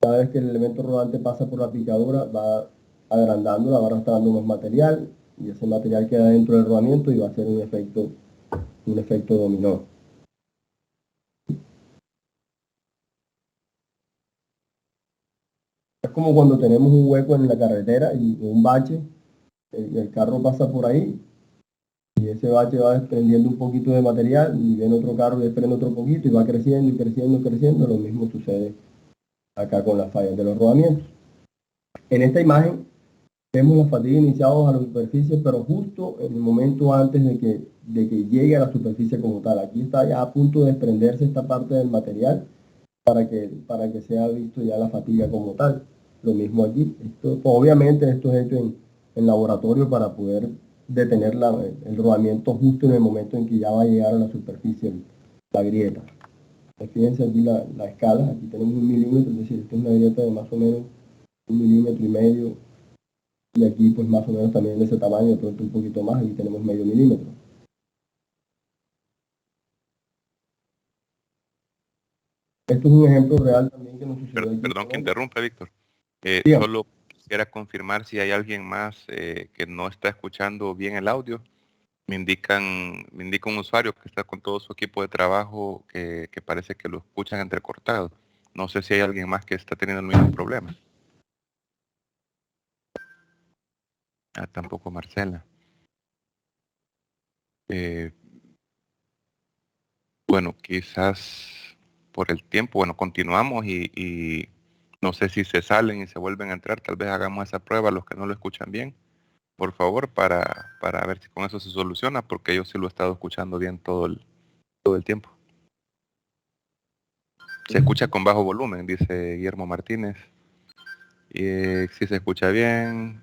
cada vez que el elemento rodante pasa por la picadura va agrandándola, va arrastrando más material y ese material queda dentro del rodamiento y va a hacer un efecto dominó. Es como cuando tenemos un hueco en la carretera y un bache, el carro pasa por ahí y ese bache va desprendiendo un poquito de material y viene otro carro y desprende otro poquito y va creciendo y creciendo y creciendo. Lo mismo sucede acá con las fallas de los rodamientos. En esta imagen vemos la fatiga iniciados a la superficie, pero justo en el momento antes de que llegue a la superficie como tal. Aquí está ya a punto de desprenderse esta parte del material para que sea visto ya la fatiga como tal. Lo mismo aquí. Obviamente esto es hecho en laboratorio para poder detener el rodamiento justo en el momento en que ya va a llegar a la superficie la grieta. Fíjense aquí la escala. Aquí tenemos 1 milímetro, es decir, esta es una grieta de más o menos 1,5 milímetros. Y aquí pues más o menos también de ese tamaño, de pronto un poquito más, aquí tenemos medio milímetro. Esto es un ejemplo real también que nos sucedió aquí. Perdón que interrumpa, Víctor. Dígame. Solo quisiera confirmar si hay alguien más que no está escuchando bien el audio. Me indica un usuario que está con todo su equipo de trabajo que parece que lo escuchan entrecortado. No sé si hay alguien más que está teniendo el mismo problema. Tampoco Marcela. Bueno, quizás por el tiempo, bueno, continuamos y no sé si se salen y se vuelven a entrar, tal vez hagamos esa prueba los que no lo escuchan bien, por favor, para ver si con eso se soluciona, porque yo sí lo he estado escuchando bien todo el tiempo. Se escucha con bajo volumen, dice Guillermo Martínez. Y si se escucha bien,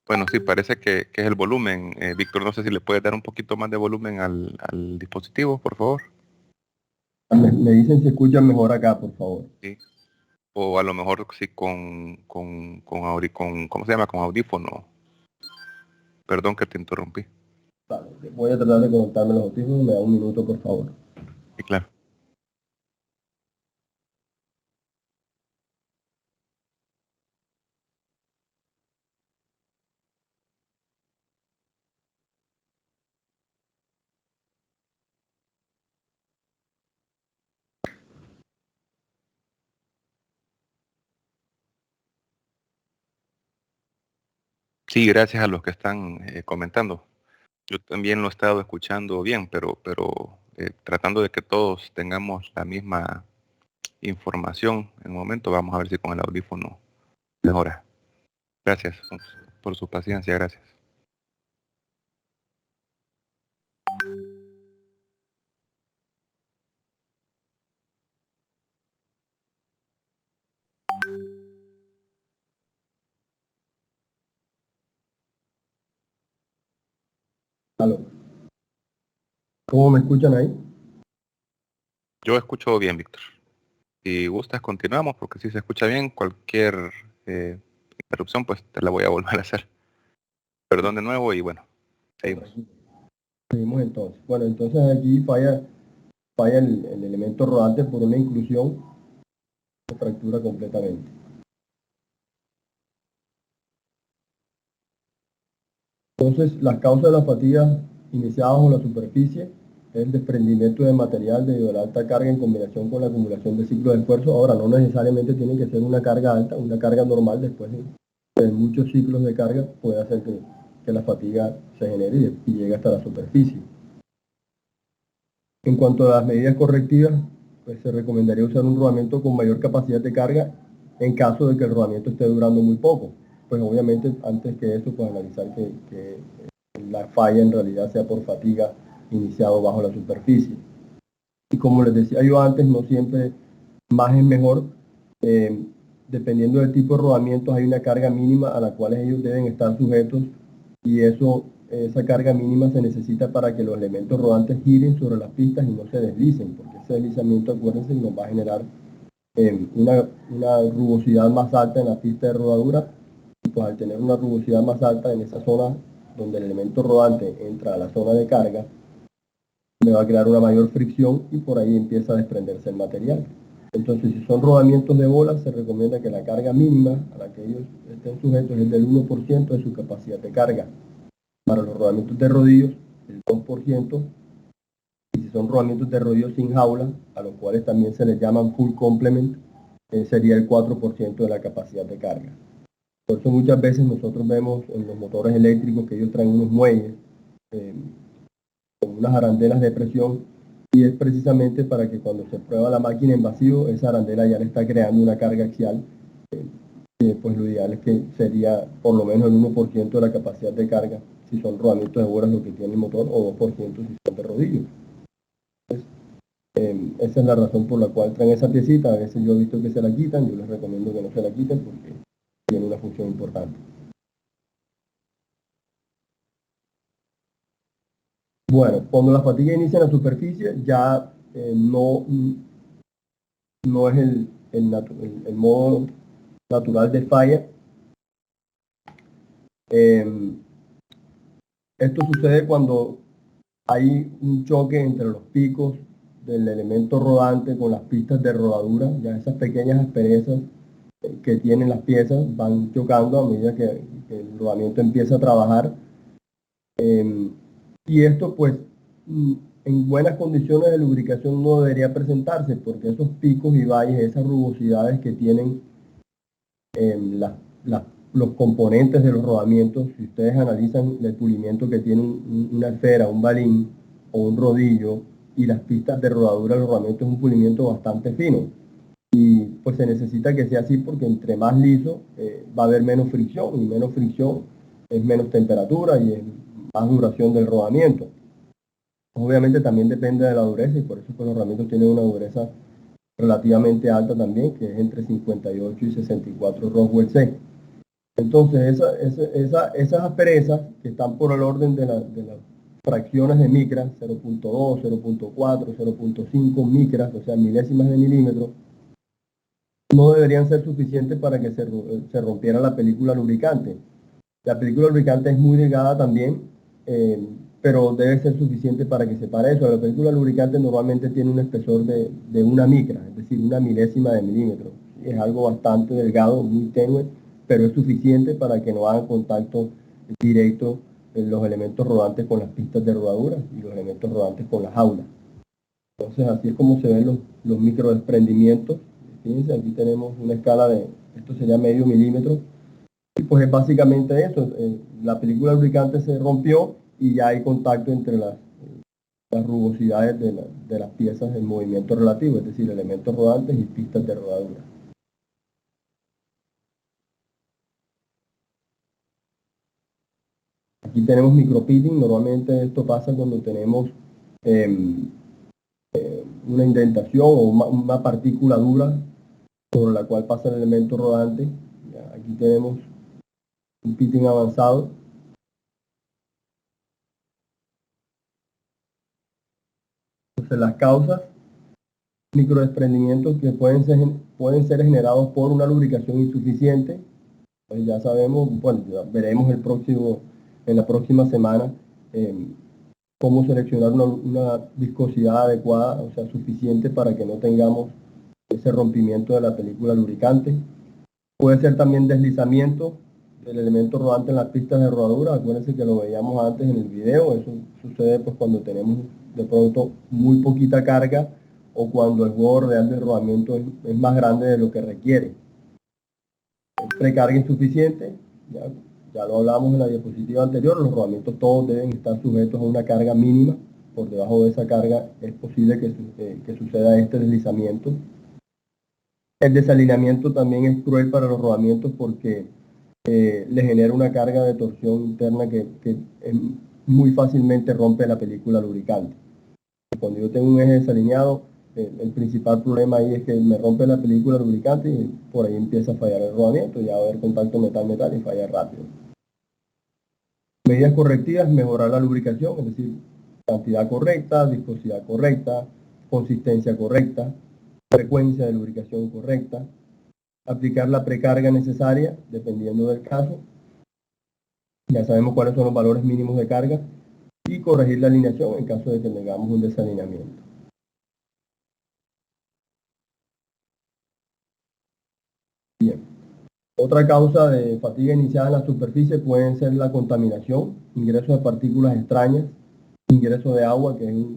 bueno, sí, parece que es el volumen. Víctor, no sé si le puedes dar un poquito más de volumen al dispositivo, por favor. Me dicen si escuchan mejor acá, por favor. Sí. O a lo mejor sí ¿cómo se llama? Con audífono. Perdón que te interrumpí. Vale, voy a tratar de conectarme los audífonos, me da un minuto, por favor. Sí, claro. Sí, gracias a los que están comentando. Yo también lo he estado escuchando bien, pero tratando de que todos tengamos la misma información en el momento, vamos a ver si con el audífono mejora. Gracias por su paciencia, gracias. Aló. ¿Cómo me escuchan ahí? Yo escucho bien, Víctor. Si gustas, continuamos, porque si se escucha bien, cualquier interrupción, pues te la voy a volver a hacer. Perdón de nuevo y bueno, seguimos. Seguimos entonces. Bueno, entonces aquí falla el elemento rodante por una inclusión, se fractura completamente. Entonces, las causas de la fatiga iniciadas bajo la superficie es el desprendimiento de material debido a la alta carga en combinación con la acumulación de ciclos de esfuerzo. Ahora, no necesariamente tiene que ser una carga alta, una carga normal después de muchos ciclos de carga puede hacer que la fatiga se genere y llegue hasta la superficie. En cuanto a las medidas correctivas, pues se recomendaría usar un rodamiento con mayor capacidad de carga en caso de que el rodamiento esté durando muy poco. Pues obviamente antes que eso, pues analizar que la falla en realidad sea por fatiga iniciado bajo la superficie. Y como les decía yo antes, no siempre más es mejor. Dependiendo del tipo de rodamientos hay una carga mínima a la cual ellos deben estar sujetos y esa carga mínima se necesita para que los elementos rodantes giren sobre las pistas y no se deslicen, porque ese deslizamiento, acuérdense, nos va a generar una rugosidad más alta en la pista de rodadura, y pues al tener una rugosidad más alta en esa zona donde el elemento rodante entra a la zona de carga, me va a crear una mayor fricción y por ahí empieza a desprenderse el material. Entonces, si son rodamientos de bolas, se recomienda que la carga mínima a la que ellos estén sujetos es del 1% de su capacidad de carga. Para los rodamientos de rodillos, el 2%, y si son rodamientos de rodillos sin jaula, a los cuales también se les llaman full complement, sería el 4% de la capacidad de carga. Por eso muchas veces nosotros vemos en los motores eléctricos que ellos traen unos muelles con unas arandelas de presión, y es precisamente para que cuando se prueba la máquina en vacío, esa arandela ya le está creando una carga axial. Pues lo ideal es que sería por lo menos el 1% de la capacidad de carga si son rodamientos de bolas lo que tiene el motor, o 2% si son de rodillos. Esa es la razón por la cual traen esa piecita. A veces yo he visto que se la quitan, yo les recomiendo que no se la quiten porque tiene una función importante. Bueno, cuando la fatiga inicia en la superficie, ya no es el modo natural de falla. Esto sucede cuando hay un choque entre los picos del elemento rodante con las pistas de rodadura, ya esas pequeñas asperezas que tienen las piezas van chocando a medida que el rodamiento empieza a trabajar. Y esto pues en buenas condiciones de lubricación no debería presentarse, porque esos picos y valles, esas rugosidades que tienen los componentes de los rodamientos, si ustedes analizan el pulimiento que tiene una esfera, un balín o un rodillo, y las pistas de rodadura del rodamiento es un pulimiento bastante fino. Y pues se necesita que sea así, porque entre más liso va a haber menos fricción, y menos fricción es menos temperatura y es más duración del rodamiento. Obviamente también depende de la dureza, y por eso pues, los rodamientos tienen una dureza relativamente alta también, que es entre 58 y 64 Roswell C. Entonces esas asperezas que están por el orden de las fracciones de micras, 0.2, 0.4, 0.5 micras, o sea, milésimas de milímetro, no deberían ser suficientes para que se rompiera la película lubricante. La película lubricante es muy delgada también, pero debe ser suficiente para que se pare eso. La película lubricante normalmente tiene un espesor de una micra, es decir, una milésima de milímetro. Es algo bastante delgado, muy tenue, pero es suficiente para que no hagan contacto directo los elementos rodantes con las pistas de rodadura y los elementos rodantes con las jaulas. Entonces así es como se ven los microdesprendimientos. Fíjense, aquí tenemos una escala de, esto sería medio milímetro, y pues es básicamente eso, la película lubricante se rompió y ya hay contacto entre las rugosidades de las piezas en movimiento relativo, es decir, elementos rodantes y pistas de rodadura. Aquí tenemos micropitting. Normalmente esto pasa cuando tenemos una indentación o una partícula dura sobre la cual pasa el elemento rodante. Aquí tenemos un pitting avanzado. Entonces las causas, microdesprendimientos que pueden ser generados por una lubricación insuficiente. Pues ya sabemos, bueno, ya veremos en la próxima semana cómo seleccionar una viscosidad adecuada, o sea, suficiente para que no tengamos ese rompimiento de la película lubricante. Puede ser también deslizamiento del elemento rodante en las pistas de rodadura. Acuérdense que lo veíamos antes en el video. Eso sucede pues cuando tenemos de pronto muy poquita carga o cuando el juego real del rodamiento es más grande de lo que requiere. Precarga insuficiente, ya lo hablamos en la diapositiva anterior, los rodamientos todos deben estar sujetos a una carga mínima. Por debajo de esa carga es posible que suceda este deslizamiento. El desalineamiento también es cruel para los rodamientos porque le genera una carga de torsión interna que muy fácilmente rompe la película lubricante. Cuando yo tengo un eje desalineado, el principal problema ahí es que me rompe la película lubricante y por ahí empieza a fallar el rodamiento, ya va a haber contacto metal-metal y falla rápido. Medidas correctivas: mejorar la lubricación, es decir, cantidad correcta, viscosidad correcta, consistencia correcta, frecuencia de lubricación correcta, aplicar la precarga necesaria dependiendo del caso, ya sabemos cuáles son los valores mínimos de carga, y corregir la alineación en caso de que tengamos un desalineamiento. Bien. Otra causa de fatiga iniciada en la superficie puede ser la contaminación, ingreso de partículas extrañas, ingreso de agua, que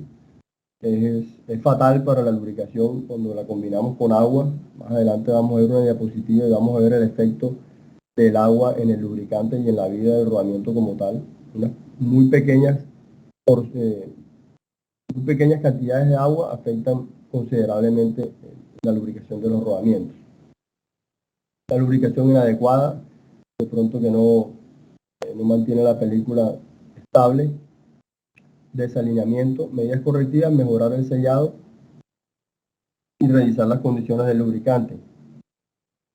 es fatal para la lubricación cuando la combinamos con agua. Más adelante vamos a ver una diapositiva y vamos a ver el efecto del agua en el lubricante y en la vida del rodamiento como tal. Unas muy pequeñas cantidades de agua afectan considerablemente la lubricación de los rodamientos. La lubricación inadecuada, de pronto que no mantiene la película estable. Desalineamiento, medidas correctivas: mejorar el sellado y revisar las condiciones del lubricante.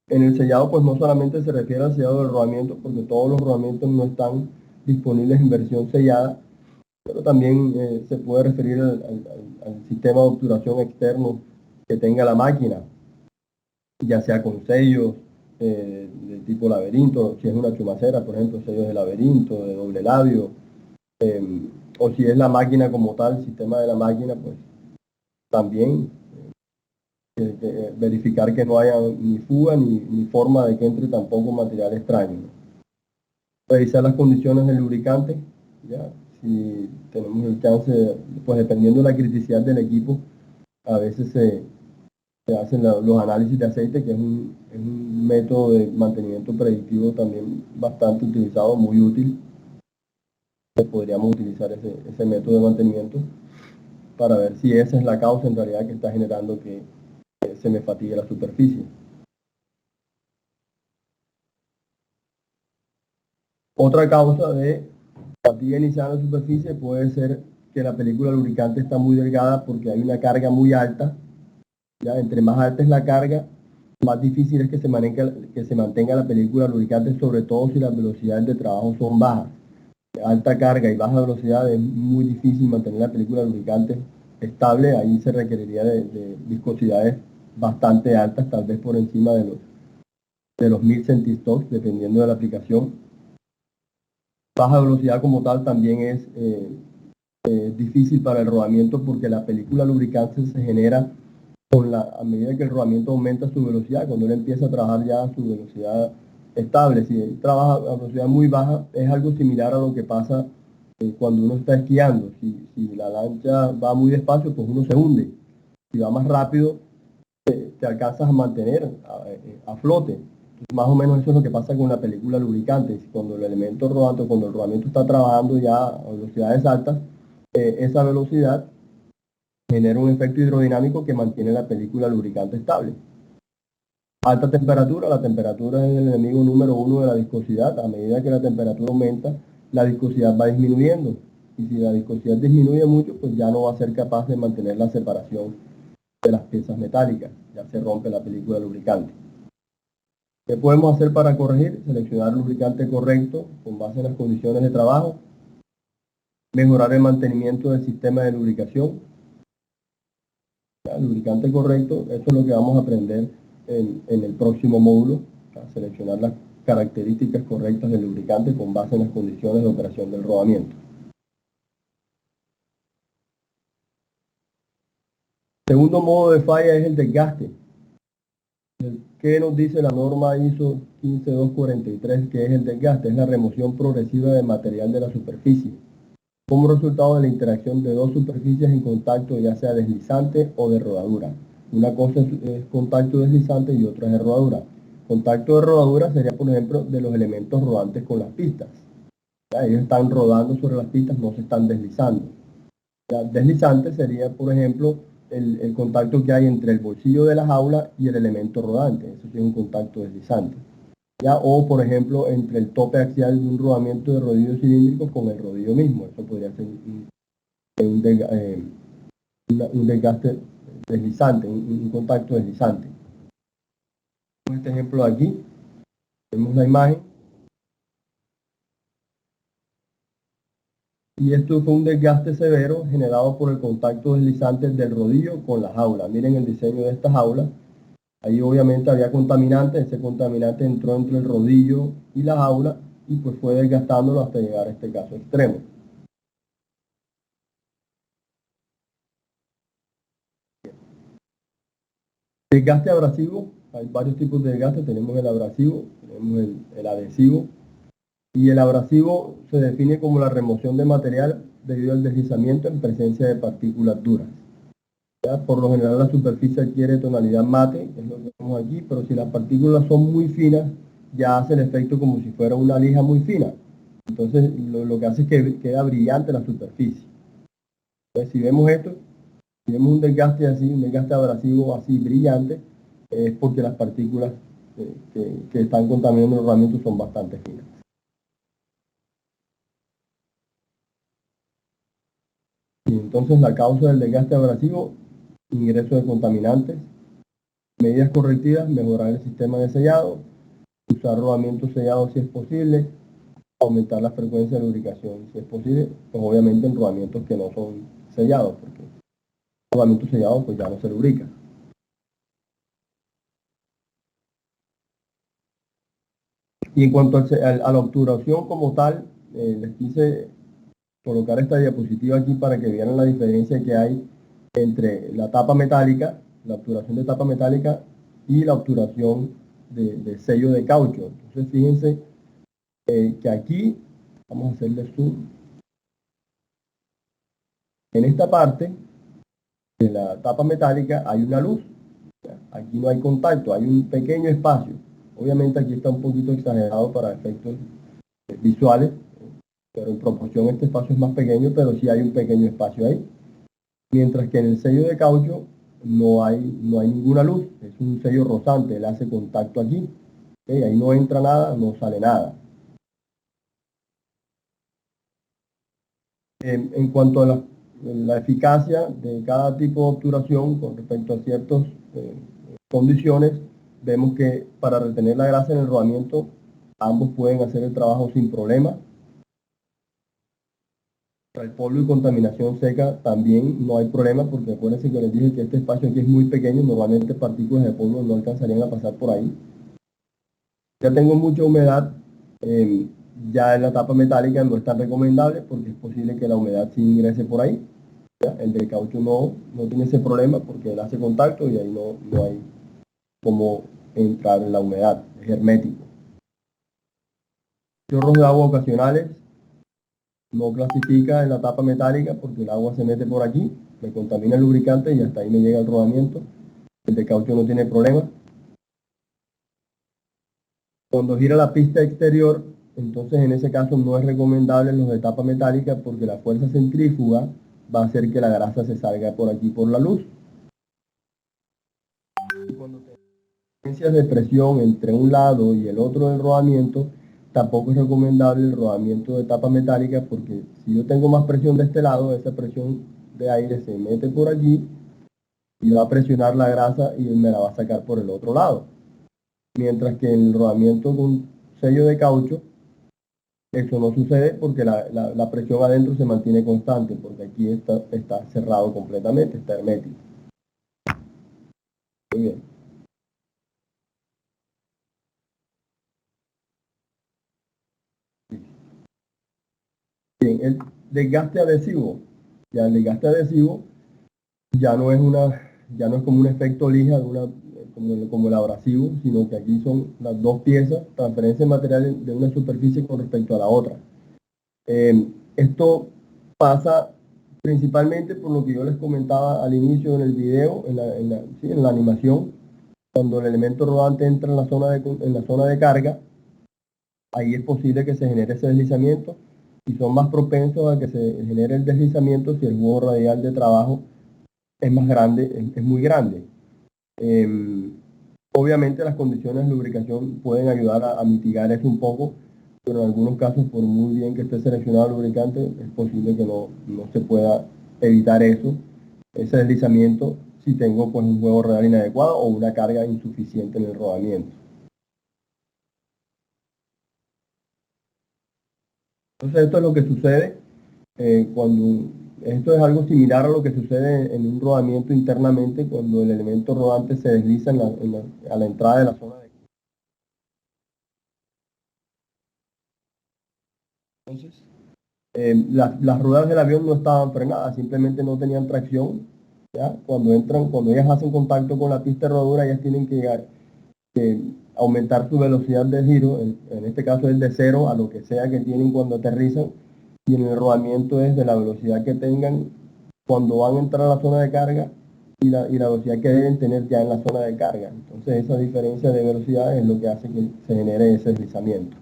En el sellado pues no solamente se refiere al sellado del rodamiento, porque todos los rodamientos no están disponibles en versión sellada, pero también se puede referir al sistema de obturación externo que tenga la máquina, ya sea con sellos de tipo laberinto, si es una chumacera, por ejemplo, sellos de laberinto, de doble labio, o si es la máquina como tal, el sistema de la máquina, pues también verificar que no haya ni fuga ni forma de que entre tampoco material extraño, ¿no? Revisar las condiciones del lubricante, ¿ya? Si tenemos el chance, pues dependiendo de la criticidad del equipo, a veces se hacen los análisis de aceite, que es un método de mantenimiento predictivo también bastante utilizado, muy útil. Podríamos utilizar ese método de mantenimiento para ver si esa es la causa en realidad que está generando que se me fatigue la superficie. Otra causa de fatiga inicial en la superficie puede ser que la película lubricante está muy delgada porque hay una carga muy alta. ¿Ya? Entre más alta es la carga, más difícil es que se mantenga la película lubricante, sobre todo si las velocidades de trabajo son bajas. Alta carga y baja velocidad es muy difícil mantener la película lubricante estable. Ahí se requeriría de viscosidades bastante altas, tal vez por encima de los 1000 centistocks, dependiendo de la aplicación. Baja velocidad como tal también es difícil para el rodamiento porque la película lubricante se genera a medida que el rodamiento aumenta su velocidad. Cuando él empieza a trabajar ya a su velocidad estable, si él trabaja a velocidad muy baja, es algo similar a lo que pasa cuando uno está esquiando. Si la lancha va muy despacio, pues uno se hunde. Si va más rápido, te alcanzas a mantener a flote. Entonces, más o menos eso es lo que pasa con la película lubricante. Cuando el elemento rodante, cuando el rodamiento está trabajando ya a velocidades altas, esa velocidad genera un efecto hidrodinámico que mantiene la película lubricante estable. Alta temperatura, la temperatura es el enemigo número uno de la viscosidad. A medida que la temperatura aumenta, la viscosidad va disminuyendo. Y si la viscosidad disminuye mucho, pues ya no va a ser capaz de mantener la separación de las piezas metálicas. Ya se rompe la película lubricante. ¿Qué podemos hacer para corregir? Seleccionar el lubricante correcto con base en las condiciones de trabajo. Mejorar el mantenimiento del sistema de lubricación. El lubricante correcto, eso es lo que vamos a aprender en el próximo módulo, a seleccionar las características correctas del lubricante con base en las condiciones de operación del rodamiento. Segundo modo de falla es el desgaste. ¿Qué nos dice la norma ISO 15243 que es el desgaste? Es la remoción progresiva de material de la superficie como resultado de la interacción de dos superficies en contacto, ya sea deslizante o de rodadura. Una cosa es contacto deslizante y otra es de rodadura. Contacto de rodadura sería, por ejemplo, de los elementos rodantes con las pistas. ¿Ya? Ellos están rodando sobre las pistas, no se están deslizando. ¿Ya? Deslizante sería, por ejemplo, el contacto que hay entre el bolsillo de la jaula y el elemento rodante. Eso sí es un contacto deslizante. ¿Ya? O, por ejemplo, entre el tope axial de un rodamiento de rodillo cilíndrico con el rodillo mismo. Eso podría ser un desgaste deslizante, un contacto deslizante. Este ejemplo de aquí, vemos la imagen. Y esto fue un desgaste severo generado por el contacto deslizante del rodillo con la jaula. Miren el diseño de esta jaula. Ahí obviamente había contaminante, ese contaminante entró entre el rodillo y la jaula y pues fue desgastándolo hasta llegar a este caso extremo. Desgaste abrasivo, hay varios tipos de desgaste, tenemos el abrasivo, tenemos el adhesivo y el abrasivo se define como la remoción de material debido al deslizamiento en presencia de partículas duras. ¿Ya? Por lo general la superficie adquiere tonalidad mate, es lo que vemos aquí, pero si las partículas son muy finas, ya hace el efecto como si fuera una lija muy fina. Entonces lo que hace es que queda brillante la superficie. Entonces si vemos esto, si vemos un desgaste así, un desgaste abrasivo así brillante, es porque las partículas que están contaminando el rodamiento son bastante finas. Y entonces la causa del desgaste abrasivo, ingreso de contaminantes, medidas correctivas, mejorar el sistema de sellado, usar rodamiento sellado si es posible, aumentar la frecuencia de lubricación si es posible, pues obviamente en rodamientos que no son sellados, porque el rodamiento sellado pues ya no se lubrica. Y en cuanto a la obturación como tal, les quise colocar esta diapositiva aquí para que vieran la diferencia que hay entre la tapa metálica la obturación de tapa metálica y la obturación de sello de caucho. Entonces fíjense que aquí, vamos a hacerle zoom, en esta parte de la tapa metálica hay una luz. Aquí no hay contacto, hay un pequeño espacio. Obviamente aquí está un poquito exagerado para efectos visuales, pero en proporción este espacio es más pequeño, pero sí hay un pequeño espacio ahí. Mientras que en el sello de caucho no hay ninguna luz, es un sello rozante, él hace contacto aquí. ¿Okay? Ahí no entra nada, no sale nada. En cuanto a la eficacia de cada tipo de obturación con respecto a ciertas condiciones, vemos que para retener la grasa en el rodamiento, ambos pueden hacer el trabajo sin problema. Para el polvo y contaminación seca también no hay problema, porque acuérdense que les dije que este espacio aquí es muy pequeño, normalmente partículas de polvo no alcanzarían a pasar por ahí. Ya tengo mucha humedad, ya en la tapa metálica no es tan recomendable porque es posible que la humedad sí ingrese por ahí. ¿Ya? El del caucho no tiene ese problema porque él hace contacto y ahí no hay como entrar en la humedad, es hermético. Chorros de agua ocasionales no clasifica en la tapa metálica porque el agua se mete por aquí, me contamina el lubricante y hasta ahí me llega el rodamiento. El de caucho no tiene problema. Cuando gira la pista exterior, entonces en ese caso no es recomendable los de tapa metálica porque la fuerza centrífuga va a hacer que la grasa se salga por aquí por la luz. Y cuando tenemos diferencias de presión entre un lado y el otro del rodamiento, tampoco es recomendable el rodamiento de tapa metálica porque si yo tengo más presión de este lado, esa presión de aire se mete por allí y va a presionar la grasa y me la va a sacar por el otro lado. Mientras que en el rodamiento con sello de caucho, eso no sucede porque la presión adentro se mantiene constante, porque aquí está cerrado completamente, está hermético. Muy bien. Bien, el desgaste adhesivo. Ya el desgaste adhesivo ya no es como un efecto lija como el abrasivo, sino que aquí son las dos piezas, transferencia de material de una superficie con respecto a la otra. Esto pasa principalmente por lo que yo les comentaba al inicio en el video, en la animación, cuando el elemento rodante entra en la zona de carga, ahí es posible que se genere ese deslizamiento y son más propensos a que se genere el deslizamiento si el huevo radial de trabajo es más grande, es muy grande. Obviamente las condiciones de lubricación pueden ayudar a mitigar eso un poco, pero en algunos casos, por muy bien que esté seleccionado el lubricante, es posible que no se pueda evitar eso, ese deslizamiento, si tengo pues un huevo radial inadecuado o una carga insuficiente en el rodamiento. Entonces esto es lo que sucede esto es algo similar a lo que sucede en un rodamiento internamente cuando el elemento rodante se desliza a la entrada de la zona de... Entonces, las ruedas del avión no estaban frenadas, simplemente no tenían tracción. ¿Ya? Cuando ellas hacen contacto con la pista de rodadura, ellas tienen que aumentar su velocidad de giro, en este caso es de 0 a lo que sea que tienen cuando aterrizan, y en el rodamiento es de la velocidad que tengan cuando van a entrar a la zona de carga y la velocidad que deben tener ya en la zona de carga. Entonces esa diferencia de velocidad es lo que hace que se genere ese deslizamiento.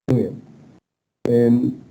Muy bien.